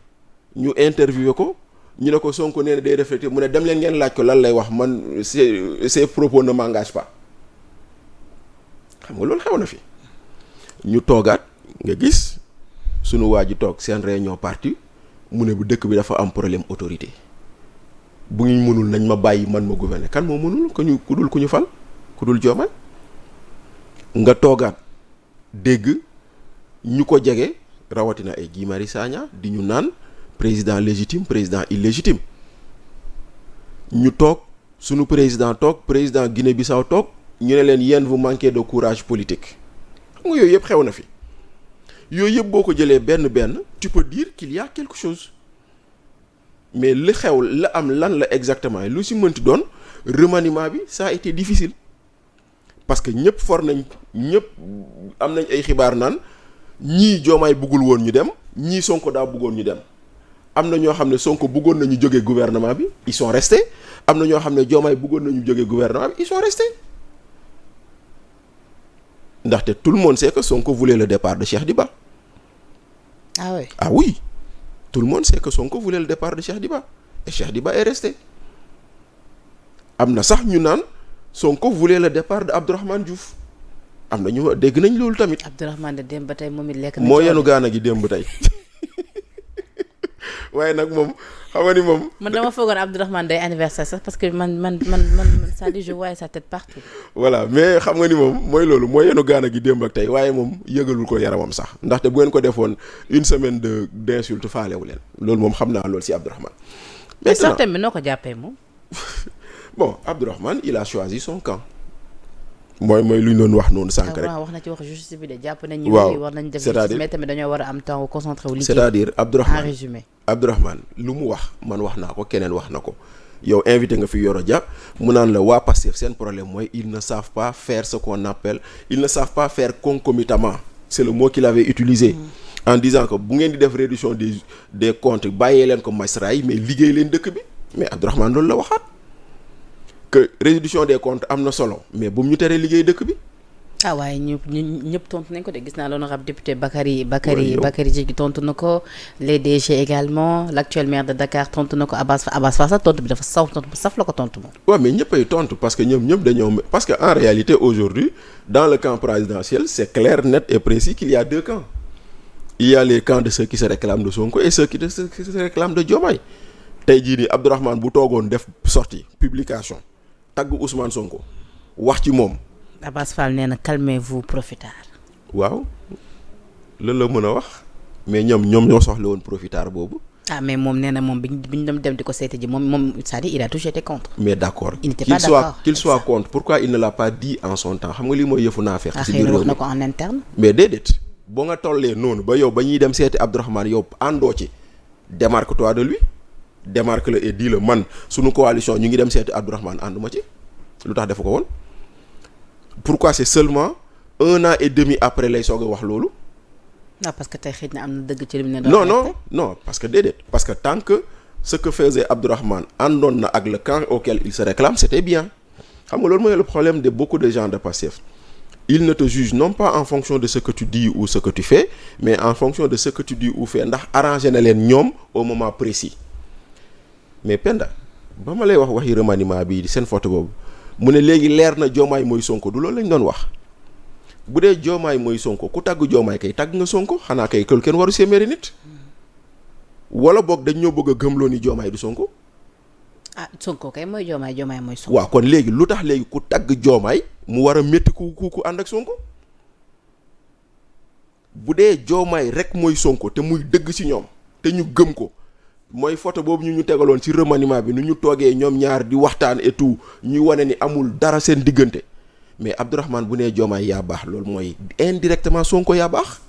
ñu interviewé ko ñu ne ko Sonko nee na day réfléchir mu ne dem leen ngeen laaj ko lan lay wax man ces propos ne m'engagent pas xam nga loolu xew na fi. ñu toogaat nga gis sunu waa ji toog seen réunion parti mu ne bu dëkk bi dafa am problème autorité bu ñu mënul nañ ma bàyyi man ma gouverner kan moo mënul ku dul ku ñu fal ku dul Diomaye nga toogaat dégg ñu ko jege rawatina ay Guy Marius Sagna di ñu naan président légitime président illégitime ñu toog sunu président toog président Guinée-Bissau toog ñu ne leen yéen vous manquez de courage politique xam nga yooyu yëpp xew na fi yooyu yëpp boo ko jëlee benn tu peux dire qu'il y a quelque chose mais li xew la am lan la exactement lu si mënti doon remaniement bi ça a été difficile parce que ñëpp for nañ ñëpp am nañ ay xibaar naan ñii Diomaye bëggul woon ñu dem ñii Sonko daa bëggoon ñu dem am na ñoo xam ne Sonko bëggoon nañu jógee gouvernement bi ils sont restés am na ñoo xam ne Diomaye bëggoon nañu jógee gouvernement bi ils sont restés ndaxte tout le monde sait que Sonko voulait le départ de Cheikh Diba. Ah oui. Ah oui. Tout le monde sait que Sonko voulait le départ de Cheikh Diba. Et Cheikh Diba est resté. am na sax ñu naan Sonko voulait le départ de Abdourahmane Diouf am na ñu dégg nañ loolu tamit. Abdourahmane de démb ba tey moom it lekk na. moo yenu gaana gi démb tey waaye nag moom xam nga ni moom. man dama foogoon Abdourahmane day anniversaire sax parce que man ça dit je vois sa tête partout. voilà mais xam nga ni moom mooy loolu moo yenu gaana gi démb ak tey waaye moom yëgalul ko yaramam sax ndaxte bu ngeen ko defoon une semaine d'insulte faalewu leen loolu moom xam naa loolu si Abdourahmane. mais sortem bi noo ko jàppee moom. bon Abdourahmane il a choisi son camp. mooy lu ñu doon wax noonu sànq rek. wax na ci wax justice bi de jàpp nañ ñu war nañ def c'est-à-dire mais tamit dañoo war a am temps wu concentré wu liggéey. c'est-à-dire Abdourahmane en résumé. Abdourahmane lu mu wax man wax naa ko keneen wax na ko yow invité nga fi Yoro Dia mu naan la waa Pastef seen problème mooy ils ne savent pas faire ce qu'on appelle ils ne savent pas faire concomitamment c'est le mot qu'il avait utilisé en disant que bu ngeen di def réduction des comptes bàyyee leen ko magistrat yi mais liggéey leen dëkk bi mais Abdourahmane loolu la waxaat que réduction des comptes am na solo mais bu mu ñu teree liggéey dëkk bi. ah waaye ñëpp tontu nañ ko de gis naa l'honorable député Bakary Diédhiou tontu na ko les DG également l'actuel maire de Dakar tontu na ko Abass Fall sax tontu bi dafa tontu bu saf la ko tontu moom. waaw mais ñëppay tontu parce que ñoom ñëpp dañoo parce que en réalité aujourd'hui dans le camp présidentiel c'est clair net et précis qu'il y a deux camps il y a les camps de ceux qui se réclament de Sonko et ceux qui se réclament de Diomaye tey jii nii Abdourahmane bu toogoon def sortie publication tagg Ousmane Sonko wax ci moom. Abass Fall nee na calmez-vous profitard. waaw loolu la mën a wax mais ñoom ñoo soxla woon profitard boobu. ah mais moom nee na moom bi ñu dem di ko seeti ji moom c'est-à-dire il a toujours été contre. mais d'accord il n'était pas d'accord qu'il soit contre pourquoi il ne l'a pas dit en son temps xam nga lii mooy yëfu naa fekk. ci biir réew mi wax na ko en interne. mais déedéet boo nga tollee noonu ba yow ba ñuy dem seeti Abdourahmane yow àndoo ci démarque-toi de lui démarque la et dis le man suñu coalition ñu ngi dem seeti Abdourahmane ànduma ci lu tax defu ko woon. pourquoi c'est seulement 1 an et demi après lay soog a wax loolu. non parce que tey xëy na am na dëgg ci li mu ne. non parce que déedéet parce que tant que ce que faisait Abdourahmane àndoon na ak le camp auquel il se réclame c'était bien xam nga loolu mooy le problème de beaucoup de gens de Pastef ils ne te jugent non pas en fonction de ce que tu dis ou ce que tu fais mais en fonction de ce que tu dis ou fais ndax arrangé na leen ñoom au moment précis mais Penda ba ma lay waxi remaniement bii di seen photo boobu. mu ne léegi leer na Diomaye mooy Sonko du loolu lañ doon wax bu dee Diomaye mooy Sonko ku tàgg Diomaye kay tàgg nga Sonko xanaa kay kël kenn waru séeméeri nit wala boog dañ ñoo bëgg a gëmloo ni Diomaye du Sonko. ah Sonko kay mooy Diomaye mooy Sonko. waaw kon léegi lu tax léegi ku tàgg Diomaye mu war a métti ku ànd ak Sonko bu dee Diomaye rek mooy Sonko te muy dëgg ci ñoom te ñu gëm ko. mooy photo boobu ñu tegaloon ci remaniement bi nu ñu toogee ñoom ñaar di waxtaan et tout ñuy wane ni amul dara seen diggante mais Abdourahmane bu nee Diomaye yaa baax loolu mooy indirectement Sonko yaa baax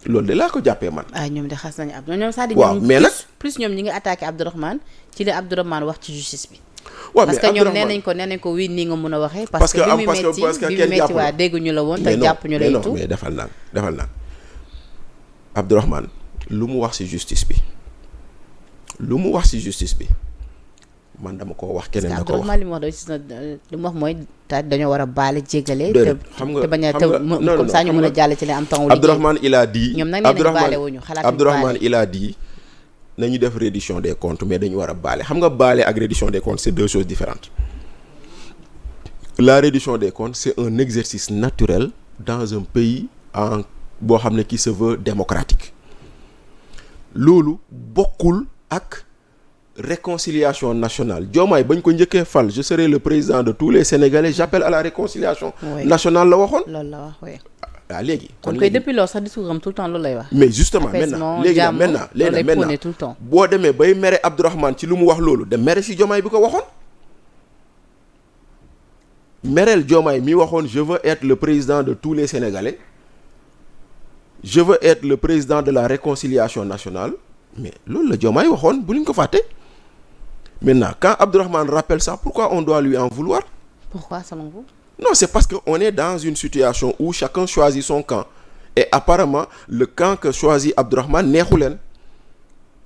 loolu de laa ko jàppee man. ah ñoom de xas nañu ñoom c'est-à-dire waaw mais nag plus ñoom ñi ngi attaqué Abdourahmane ci li Abdourahmane wax ci justice bi. waaw parce que ñoom nee nañ ko wii nii nga mun a waxee. parce que bi muy metti waa dégguñu la woon te jàppuñu la itu mais defal naa Abdourahmane lu mu wax ci justice bi. lu mu wax ci justice bi man dama ko wax keneen na ko wax li mu wax mooy dañoo war a baale jéggale te bañ a comme ça ñu mën a jàll ci li am temps liggéey Abdourahmane il a dit ñoom nag nee nañ baale wuñu xalaat Abdourahmane il a dit nañu def reddition des comptes mais dañu war a baale xam nga baale ak reddition des comptes c'est deux choses différentes. La reddition des comptes c'est un exercice naturel dans un pays boo xam ne qui se veut démocratique loolu bokkul ak réconciliation nationale Diomaye bañ ko njëkkee fal je serai le président de tous les Sénégalais j'appelle à la réconciliation nationale la waxoon. loolu la wax oui. waaw léegi. kon koy depuis loolu sax discours am tout le temps loolu lay wax. mais justement maintenant boo demee bay mere Abdourahmane ci lu mu wax loolu de mere si Diomaye bi ko waxoon. mereel Diomaye mi waxoon je veux être le président de tous les Sénégalais je veux être le président de la réconciliation nationale mais loolu la Diomaye waxoon bu ñu ko fàtte. Maintenant quand Abdourahmane rappelle ça pourquoi on doit lui en vouloir? Pourquoi selon vous? Non, c'est parce que on est dans une situation où chacun choisit son camp et apparemment le camp que choisit Abdourahmane neexu leen.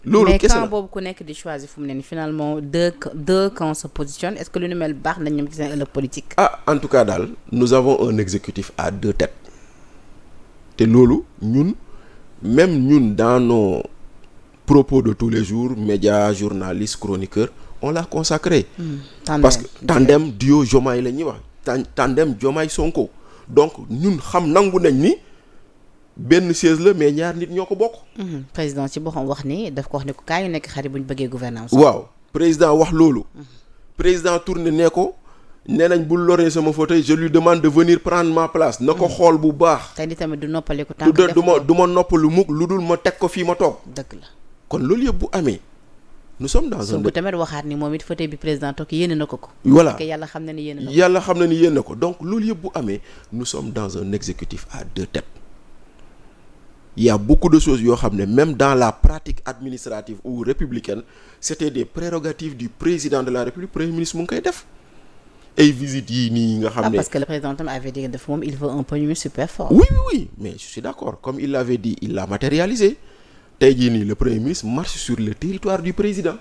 loolu kese la mais camp boobu ku nekk di choisir fu mu ne nii finalement deux camps se positionnent est-ce que lu nu mel baax na ñoom ci seen ëllëg politique. En tout cas daal nous avons un exécutif à deux têtes te loolu même ñun dans nos propos de tous les jours médias journalistes chroniqueurs on l'a consacré. Parce que tandem duo Diomaye la ñuy wax tandem Diomaye Sonko donc ñun nangu nañ ni benn siège la mais ñaar nit ñoo ko bokk. président ci boppam wax ni daf ko wax ne ko kaa ñu nekk xarit bu ñu bëggee gouvernance. waaw président wax loolu. président tourné ne ko nee nañ bul loree sama fauteuil je lui demande de venir prendre ma place. na ko xool bu baax. te ni tamit du noppale ko tant que du ma noppalu mukk lu dul ma teg ko fii ma toog. dëgg la kon loolu yëpp bu amee. nous sommes dans un. bu tamit waxaat ni moom it fauteuil bi président toog yéene na ko. voilà parce que yàlla xam na ni yéene na ko. yàlla xam na ni yéene na ko donc loolu yëpp bu amee nous sommes dans un exécutif à deux têtes. Il y a beaucoup de choses yoo xam ne même dans la pratique administrative ou républicaine c'était des prérogatives du président de la République premier ministre mu ngi koy def ay visites yii nii nga xam ne. parce que le président tam avait dit def moom il veut un premier ministre super fort. oui mais je suis d'accord comme il l'avait dit il l'a matérialisé tey jii nii le premier ministre marche sur le territoire du président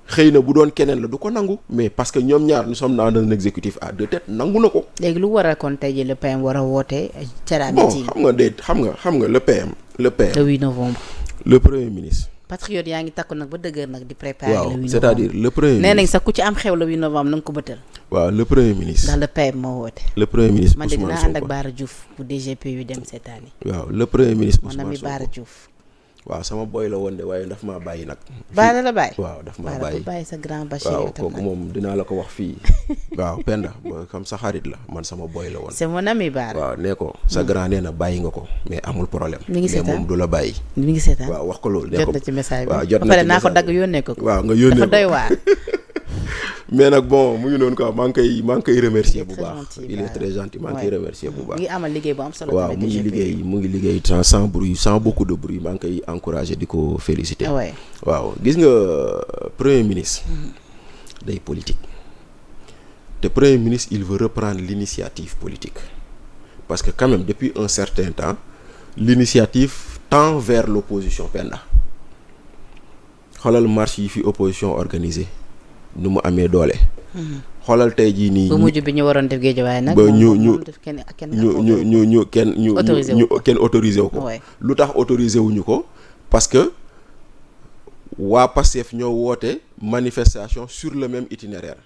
xëy na bu doon keneen la du ko nangu mais parce que ñoom ñaar nous sommes dans un exécutif à deux têtes nangu na ko. léegi lu waral kon tey jii le PM war a woote. bon xam nga le PM. le 8 novembre. le premier ministre. patriote yaa ngi takku nag ba dëgër nag di préparer. le 8 novembre c'est-à-dire le premier ministre. nee nañ sax ku ci am xew le 8 novembre na nga ko bëttal. waaw le premier ministre. ndax le PM moo woote. le premier ministre man de dinaa ànd ak Bara Diouf bu DGP yu dem cette année. waaw le premier ministre Ousmane Sonko mon ami Bara Diouf. waaw sama boy la woon de waaye daf maa bàyyi nag. Bara la bàyyi. waaw daf maa bàyyi bàyyi sa grand Bachir. waaw kooku moom dinaa la ko wax fii. waaw Penda comme sa xarit la man sama boy la woon. c'est mon ami Bara. waaw nee ko sa grand nee na bàyyi nga ko mais amul problème. mi ngi seetaan mais moom du la bàyyi. mi ngi seetaan waaw wax ko loolu. nee ko jot na ci message bi waaw jot na ci ba pare naa ko dagg yónnee ko. waaw nga yónnee ko dafa doy waar. mais nag bon mu ngi noonu quoi maa ngi koy remercier bu baax. il est très gentil maa ngi koy remercier bu baax. mu ngi amal liggéey bu am solo. waaw mu ngi liggéey sans bruit sans beaucoup de bruit maa ngi koy encourager di ko féliciter. waaw gis nga premier ministre. day politique. te premier ministre il veut reprendre l'initiative politique. parce que quand même depuis un certain temps l'initiative tend vers l'opposition Penda. xoolal marche yi fi opposition organisée. nu mu amee doole. xoolal tey jii nii. ba mujj bi ñu waroon def géejawaay nag. ba ñu kenn autorisé wu ko. lu tax autorisé wuñu ko parce que waa Pastef ñoo woote manifestation sur le même itinéraire.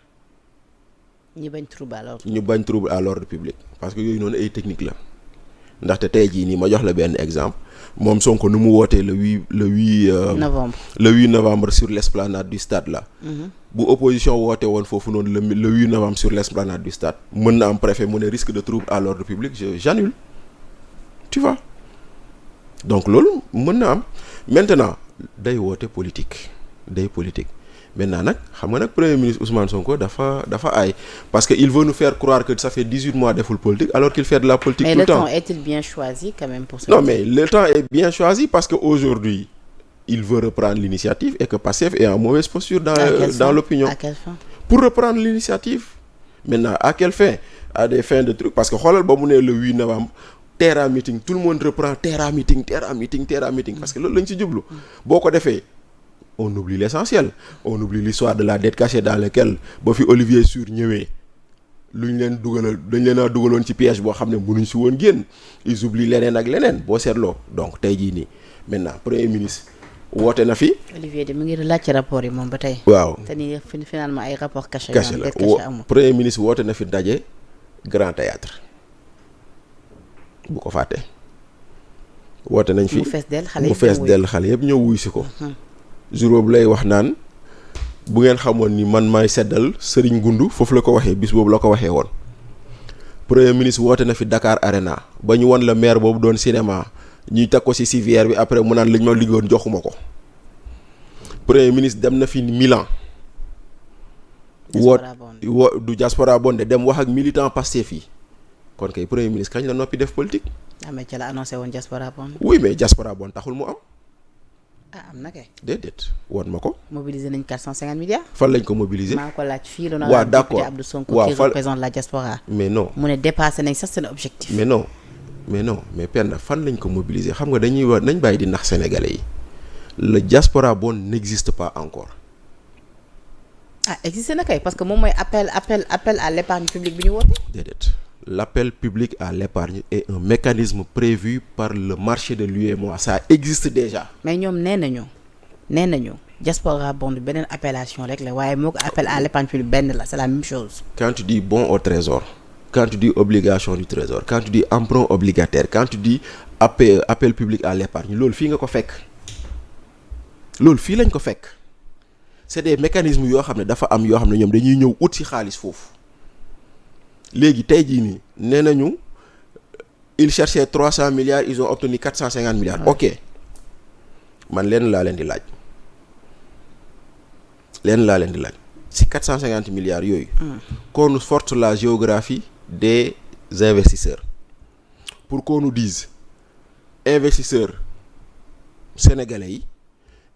ñu bañ trouble à l'ordre public parce que yooyu noonu ay technique la ndaxte tey jii nii ma jox la benn exemple. moom Sonko nu mu wootee le 8 novembre sur l'esplanade du stade là. bu opposition woote woon foofu noonu le 8 novembre sur l'esplanade du stade mën na am préfet mu ne risque de trouble à l'ordre public j'annule tu vois donc loolu mën na am maintenant day woote politique maintenant nag xam nga nag premier ministre Ousmane Sonko dafa aay parce que il veut nous faire croire que ça fait 18 mois deful politique alors qu'il fait de la politique tout le temps. Mais le temps est-il bien choisi quand même pour ça? Non mais le temps est bien choisi parce que aujourd'hui il veut reprendre l'initiative et que Pastef est en mauvaise posture dans l'opinion. À quelle fin? Pour reprendre l'initiative. Maintenant à quelle fin? À des fins de trucs parce que xoolal ba mu ne le 8 novembre terra meeting tout le monde reprend terra meeting parce que loolu lañ ci jublu boo ko defee. On oublie l'essentiel on oublie l'histoire de la dette cachée dans laquelle ba fi Olivier Sur ñëwee lu ñu leen dañ leen a dugaloon ci piège boo xam ne mënuñ si woon génn ils oublient leneen ak leneen boo seetloo donc tey jii nii maintenant premier ministre woote na fi. Olivier de mu ngi laaj ci rapport yi moom ba tey. waaw te ni finalement ay rapport caché la premier ministre woote na fi daje Grand Théâtre bu ko fàtte. woote nañ fi mu fees dell xale yëpp ñëw wuy si ko. jour boobu lay wax naan bu ngeen xamoon ni man maay seddal Serigne Goundou foofu la ko waxee bis boobu la ko waxee woon. premier ministre woote na fi Dakar Arena ba ñu won la maire boobu doon cinéma ñuy teg ko ci civière bi après mu naan liñ ma liggéeyoon joxuma ko. premier ministre dem na fi Milan. du diaspora bonde dem wax ak militant Pastef yi kon kay premier ministre kañ la noppi def politique. mais ci la annoncé woon diaspora bonde. oui mais diaspora bonde taxul mu am. am na kay. déedéet woon ma ko. mobiliser nañ 450 milliards. fan lañ ko mobiliser. maa ko laaj fii la. waaw d'accord Abdou Sonko qui représente la diaspora. mais non mu ne dépassé nañ sax seen objectif. mais non mais Penda fan lañ ko mobiliser xam nga dañuy wax nañ bàyyi di nax sénégalais yi le diaspora bonde n'existe pas encore. Existe na kay parce que moom mooy appel à l'épargne publique bi ñu woote. déedéet l'appel public à l'épargne est un mécanisme prévu par le marché de l'UEMOA ça existe déjà. mais ñoom nee nañu diaspora bond beneen appellation rek la waaye moo ko appel à l'épargne publique benn la c'est la même chose. quand tu dis bon au trésor quand tu dis obligation du trésor quand tu dis emprunt obligataire quand tu dis appel public à l'épargne loolu fii nga ko fekk loolu fii lañ ko fekk. c'est des mécanismes yoo xam ne dafa am yoo xam ne ñoom dañuy ñëw ut ci xaalis foofu léegi tey jii nii nee nañu ils cherchaient 300 milliards ils ont obtenu 450 milliards. ok man leen laa leen di laaj si 450 milliards yooyu. qu'on nous sorte la géographie des investisseurs pour qu'on nous dise investisseurs sénégalais yi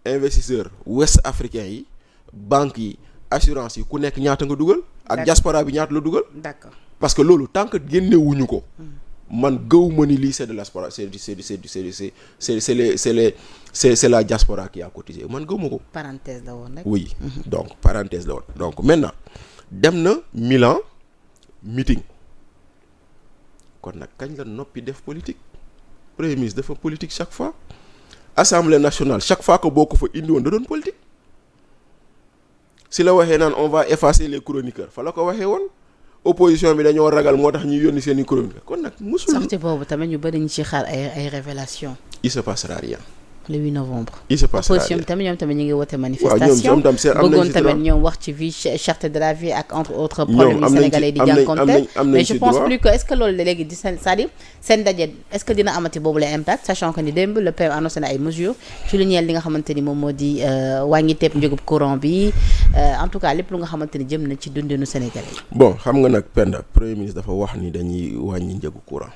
investisseurs ouest africains yi. banque yi assurance yi ku nekk ñaata nga dugal. ak diaspora bi ñaata la dugal. d'accord parce que loolu tant que génnewuñu ko. man gëw ma ni lii c'est de la diaspora c'est la diaspora qui a cotisé man gëw ma ko. parenthèse la woon rek. oui donc parenthèse la woon donc maintenant dem na Milan meeting kon nag kañ la noppi def politique premier ministre dafa politique chaque fois assemblée nationale chaque fois que boo ko fa indi woon da doon politique. si la waxee naan on va effacer les chroniqueurs fa la ko waxee woon opposition bi dañoo ragal moo tax ñuy yónni seen i chroniqueurs kon nag musul. sortie boobu tamit ñu bëri ñu ci xaar ay révélations. il se passera rien. le 8 novembre. il se passera rien opposition bi tamit ñoom tamit ñu ngi woote manifestation. bëggoon tamit ñoom wax ci vie cherté de la vie ak entre autres problèmes yi sénégalais di jànkonteel mais je pense plus que est-ce que loolu léegi di c'est-à-dire seen daje est-ce que dina amati boobu lay impact sachant que ni démb le PM annoncé na ay mesures ci lu ñeel li nga xamante ni moom moo di wàññi tepp njëgub courant bi en tout cas lépp lu nga xamante ni jëm na ci dundinu sénégalais yi. bon xam nga nag Penda premier ministre dafa wax ni dañuy wàññi njëgu courant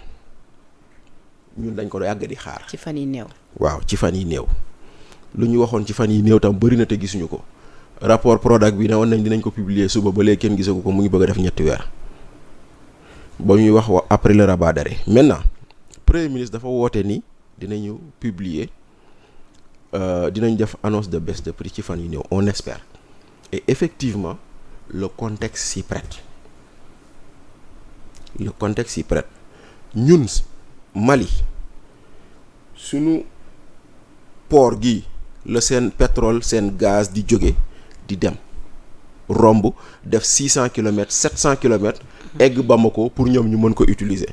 ñun dañ ko yàgg di xaar. ci fan yi néew. waaw ci fan yi néew lu ñu waxoon ci fan yi néew tam bëri na te gisuñu ko rapport Prodac bi ne woon nañ dinañ ko publier suba ba léegi kenn gisagu ko mu ngi bëgg a def ñetti weer ba ñuy wax après le rabat d'arrêt maintenant premier ministre dafa woote ni dinañu publier dinañ def annonce de baisse de prix ci fan yi néew on espère et effectivement le contexte s'y prête ñun Mali sunu port gi la seen pétrole seen gaz di jóge di dem romb def 600 kilomètres 700 kilomètres egg Bamako pour ñoom ñu mën ko utiliser.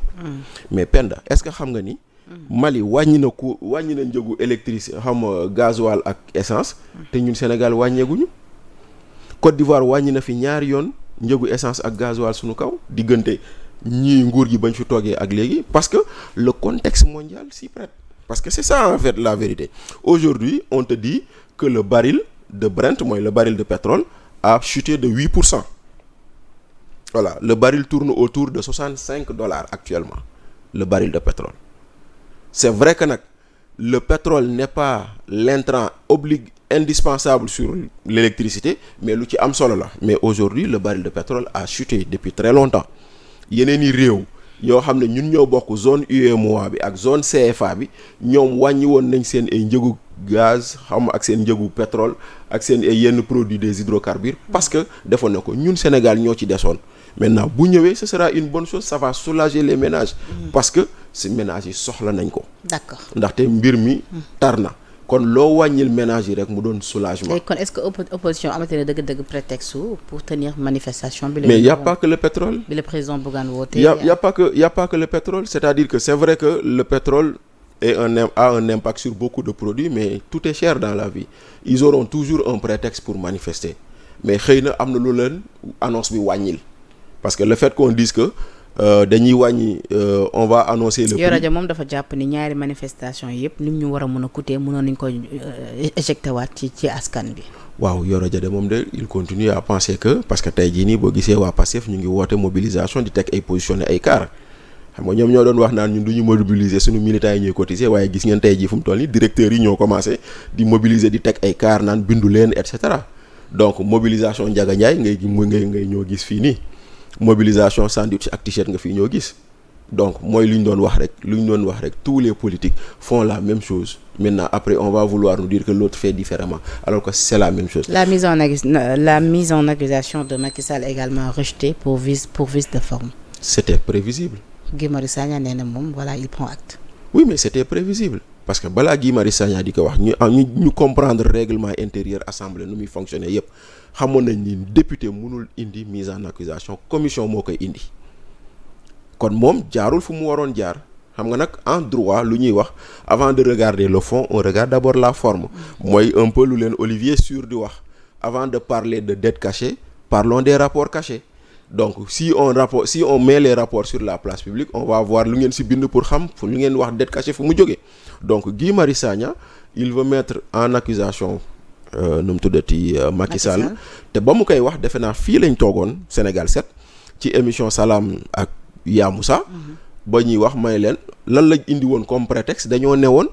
mais Penda est-ce que xam nga ni. Mali wàññi na njëgu électricité gasoil ak essence. te ñun Sénégal wàññeeguñu. Côte d'Ivoire wàññi na fi ñaari yoon njëgu essence ak gasoil suñu kaw diggante ñii nguur gi bañ fi toogee ak léegi parce que le contexte mondial s'y prête. parce que c'est ça en fait la vérité aujourd'hui on te dit que le baril de Brent mooy le baril de pétrole a chuté de 8%. voilà le baril tourne autour de $65 actuellement le baril de pétrole. c'est vrai que nag le pétrole n'est pas l'intrant indispensable sur l'électricité mais lu ci am solo la mais aujourd'hui le baril de pétrole a chuté depuis très longtemps yeneen i réew yoo xam ne ñun ñoo bokk zone UEMOA bi ak zone CFA bi ñoom wàññi woon nañ seen ay njëgu gaz ak seen njëgu pétrole ak seen ay yenn produits des hydrocarbures parce que defoon na ko ñun Sénégal ñoo ci desoon maintenant bu ñëwee ce sera une bonne chose ça va soulager les ménages parce que ces ménages yi soxla nañ ko. d'accord ndaxte mbir mi tar na kon loo wàññil ménage yi rek mu doon soulagement. kon est-ce que opposition amati na dëgg-dëgg prétexte pour tenir manifestation bi. mais y a pas que le pétrole. bi le président Bougane woote. y a pas que le pétrole, c'est-à-dire que c'est vrai que le pétrole a un impact sur beaucoup de produits, mais tout est cher dans la vie. Ils auront toujours un prétexte pour manifester, mais xëy na am na lu leen annonce bi wàññil parce que le fait qu'on dise que dañuy wàññi on va annoncer le prix. Yoro Dia moom dafa jàpp ni ñaari manifestation yëpp lim ñu war a mën a coûter mënoon nañ ko éjecté waat ci askan bi. waaw Yoro Dia de moom de il continue à penser que parce que tey jii nii boo gisee waa Pastef ñu ngi woote mobilisation di teg ay positionné ay car xam nga ñoom ñoo doon wax naan ñun du ñu mobiliser suñu militants yi ñuy cotiser waaye gis ngeen tey jii fu mu toll nii directeurs yi ñoo commencé di mobiliser di teg ay car naan bindu leen et cetera donc mobilisation Ndiaga Ndiaye ngay ñoo gis fii nii. mobilisation sandwich ak t-shirt nga fii ñoo gis donc mooy lu ñu doon wax rek tous les politiques font la même chose maintenant après on va vouloir nous dire que l'autre fait différemment alors que c'est la même chose. La mise en accusation de Macky Sall également rejetée pour vice de forme. C'était prévisible. Guy Marius Sagna nee na moom voilà il prend acte. Oui mais c'était prévisible parce que balaa Guy Marius Sagna di ko wax ñu comprendre règlement intérieur assemblée nu muy fonctionner yépp xamoon nañ ni député mënul indi mise en accusation commission moo koy indi kon moom jaarul fu mu waroon jaar xam nga nag en droit lu ñuy wax avant de regarder le fond on regarde d'abord la forme mooy un peu lu leen Olivier Sur di wax avant de parler de dettes cachées parlons des rapports cachés donc si on met les rapports sur la place publique on va voir lu ngeen ci bind pour xam fu lu ngeen wax dette cachée fu mu jógee donc Guy Marius Sagna il veut mettre en accusation nu mu tuddati Macky Sall te ba mu koy wax defe naa fii lañ toogoon Sénégal 7 ci émission Salam ak Ya Moussa ba ñuy wax may leen lan lañ indi woon comme prétexte dañoo ne woon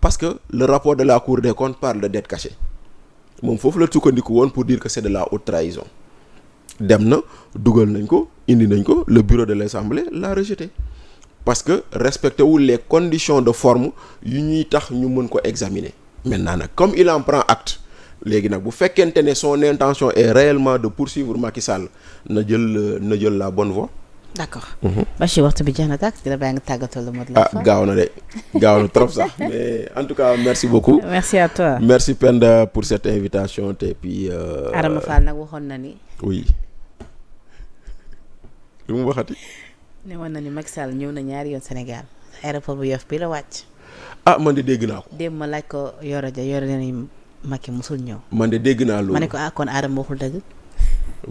parce que le rapport de la Cour des comptes parle de dette cachée moom foofu la sukkandiku woon pour dire que c'est de la haute trahison dem na dugal nañ ko indi nañ ko le bureau de l'Assemblée l'a rejeté parce que respecté wul les conditions de forme yu ñuy tax ñu mën ko examiner maintenant nag comme il en prend acte léegi nag bu fekkente ne son intention est réellement de poursuivre Macky Sall na jël la bonne voie. D'accord. Bachir waxtu bi jeex na tàkk dina bàyyi nga tàggatoo le mot de la fin. gaaw na trop sax mais en tout cas merci beaucoup. Merci à toi. Merci Penda pour cette invitation te puis. Adama Fall nag waxoon na ni. oui. lu mu waxati. ne woon na ni Macky Sall ñëw na ñaari yoon Sénégal aéroport bu Yoff bi la wàcc. man de dégg naa ko. démb ma laaj ko Yoro Dia Yoro Dia ni Macky musul ñëw. man de dégg naa loolu. ma ne ko kon Adama waxul dëgg.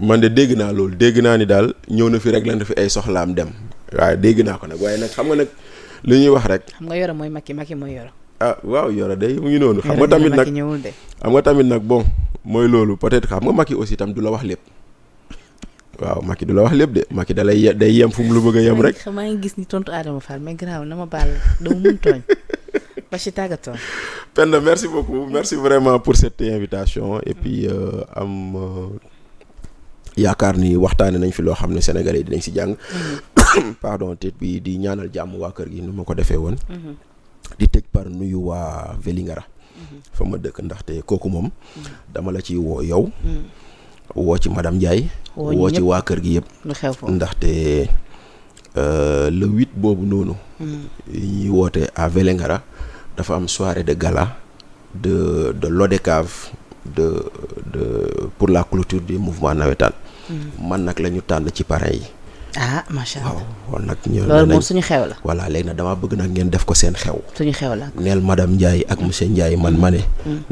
man de dégg naa loolu dégg naa ni daal ñëw na fi rek lan fi ay soxlaam dem waaye dégg naa ko nag waaye nag xam nga nag li ñuy wax rek. xam nga Yoro mooy Macky mooy Yoro. waaw Yoro day mu ngi noonu. xam nga tamit nag ñëwul de. xam nga tamit nag bon mooy loolu peut-être xam nga Macky aussi tam du la wax lépp waaw Macky du la wax lépp de Macky da lay day yem fu mu lu bëgg a yem rek. maa ngi gis ni tontu Adama Fall mais grave na ma baal dama mun tooñ. Bachir tàggatoo. Penda merci beaucoup merci vraiment pour cette invitation et puis yaakaar ni waxtaane nañ fi loo xam ne sénégalais yi dinañ si jàng pardon te bi di ñaanal jàmm waa kër gi ni ma ko defee woon di tëj par nuyu waa Vélingara fa ma dëkk ndaxte kooku moom dama la ci woo yow woo ci madame Ndiaye woo ci waa kër gi yëpp ndaxte le 8 boobu noonu ñuy woote à Vélingara dafa am soirée de gala de l'ODCAV pour la clôture du mouvement navétane man nag la ñu tànn ci parrain yi. Macha Allah waaw kon nag loolu moom suñu xew la. voilà léegi nag damaa bëgg nag ngeen def ko seen xew. suñu xew la. neel madame Ndiaye ak monsieur Ndiaye man ma ne.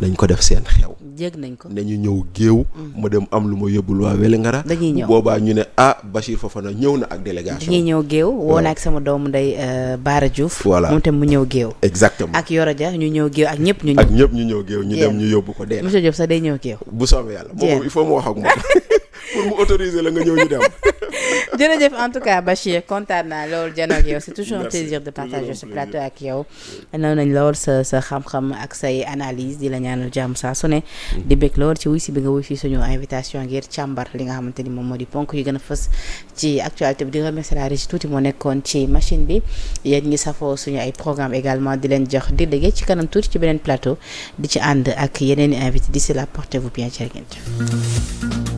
nañ ko def seen xew. jégg nañ ko. ne ñu ñëw géew. ma dem am lu ma yóbbul waa Vélingara. dañuy ñëw boobaa ñu ne Bachir Fofana ñëw na ak délégation. dañuy ñëw géew woo na ak sama doomu ndey Baara Diouf. voilà moom tam mu ñëw géew. exactement ak Yoro Dia ñu ñëw géew ak ñëpp ñu ñëw. ak ñëpp ñu ñëw géew ñu dem ñu yóbbu ko dee. monsieur Diop sax day ñëw géew. bu soobee yàlla moom il faut mu wax ak moom pour mu autoriser la nga ñëw ñu dem. jërëjëf en tout cas Bachir kontaan naa loolu jano ak yow c'est toujours un plaisir de partager ce plateau ak yow. naw nañ lool sa xam-xam ak say analyse di la ñaanal jàmm saa su ne. di bëgg lool ci wuy si bi nga wuy si suñu invitation ngir càmbar li nga xamante ni moom moo di ponk yu gën a fës ci actualité bi di remercier la régie tuuti moo nekkoon ci machine bi yéen ngi safoo suñu ay programme également di leen jox di déggee ci kanam tuuti ci beneen plateau di ci ànd ak yeneen i invité d'ici là portez-vous bien jërë ngeen jëf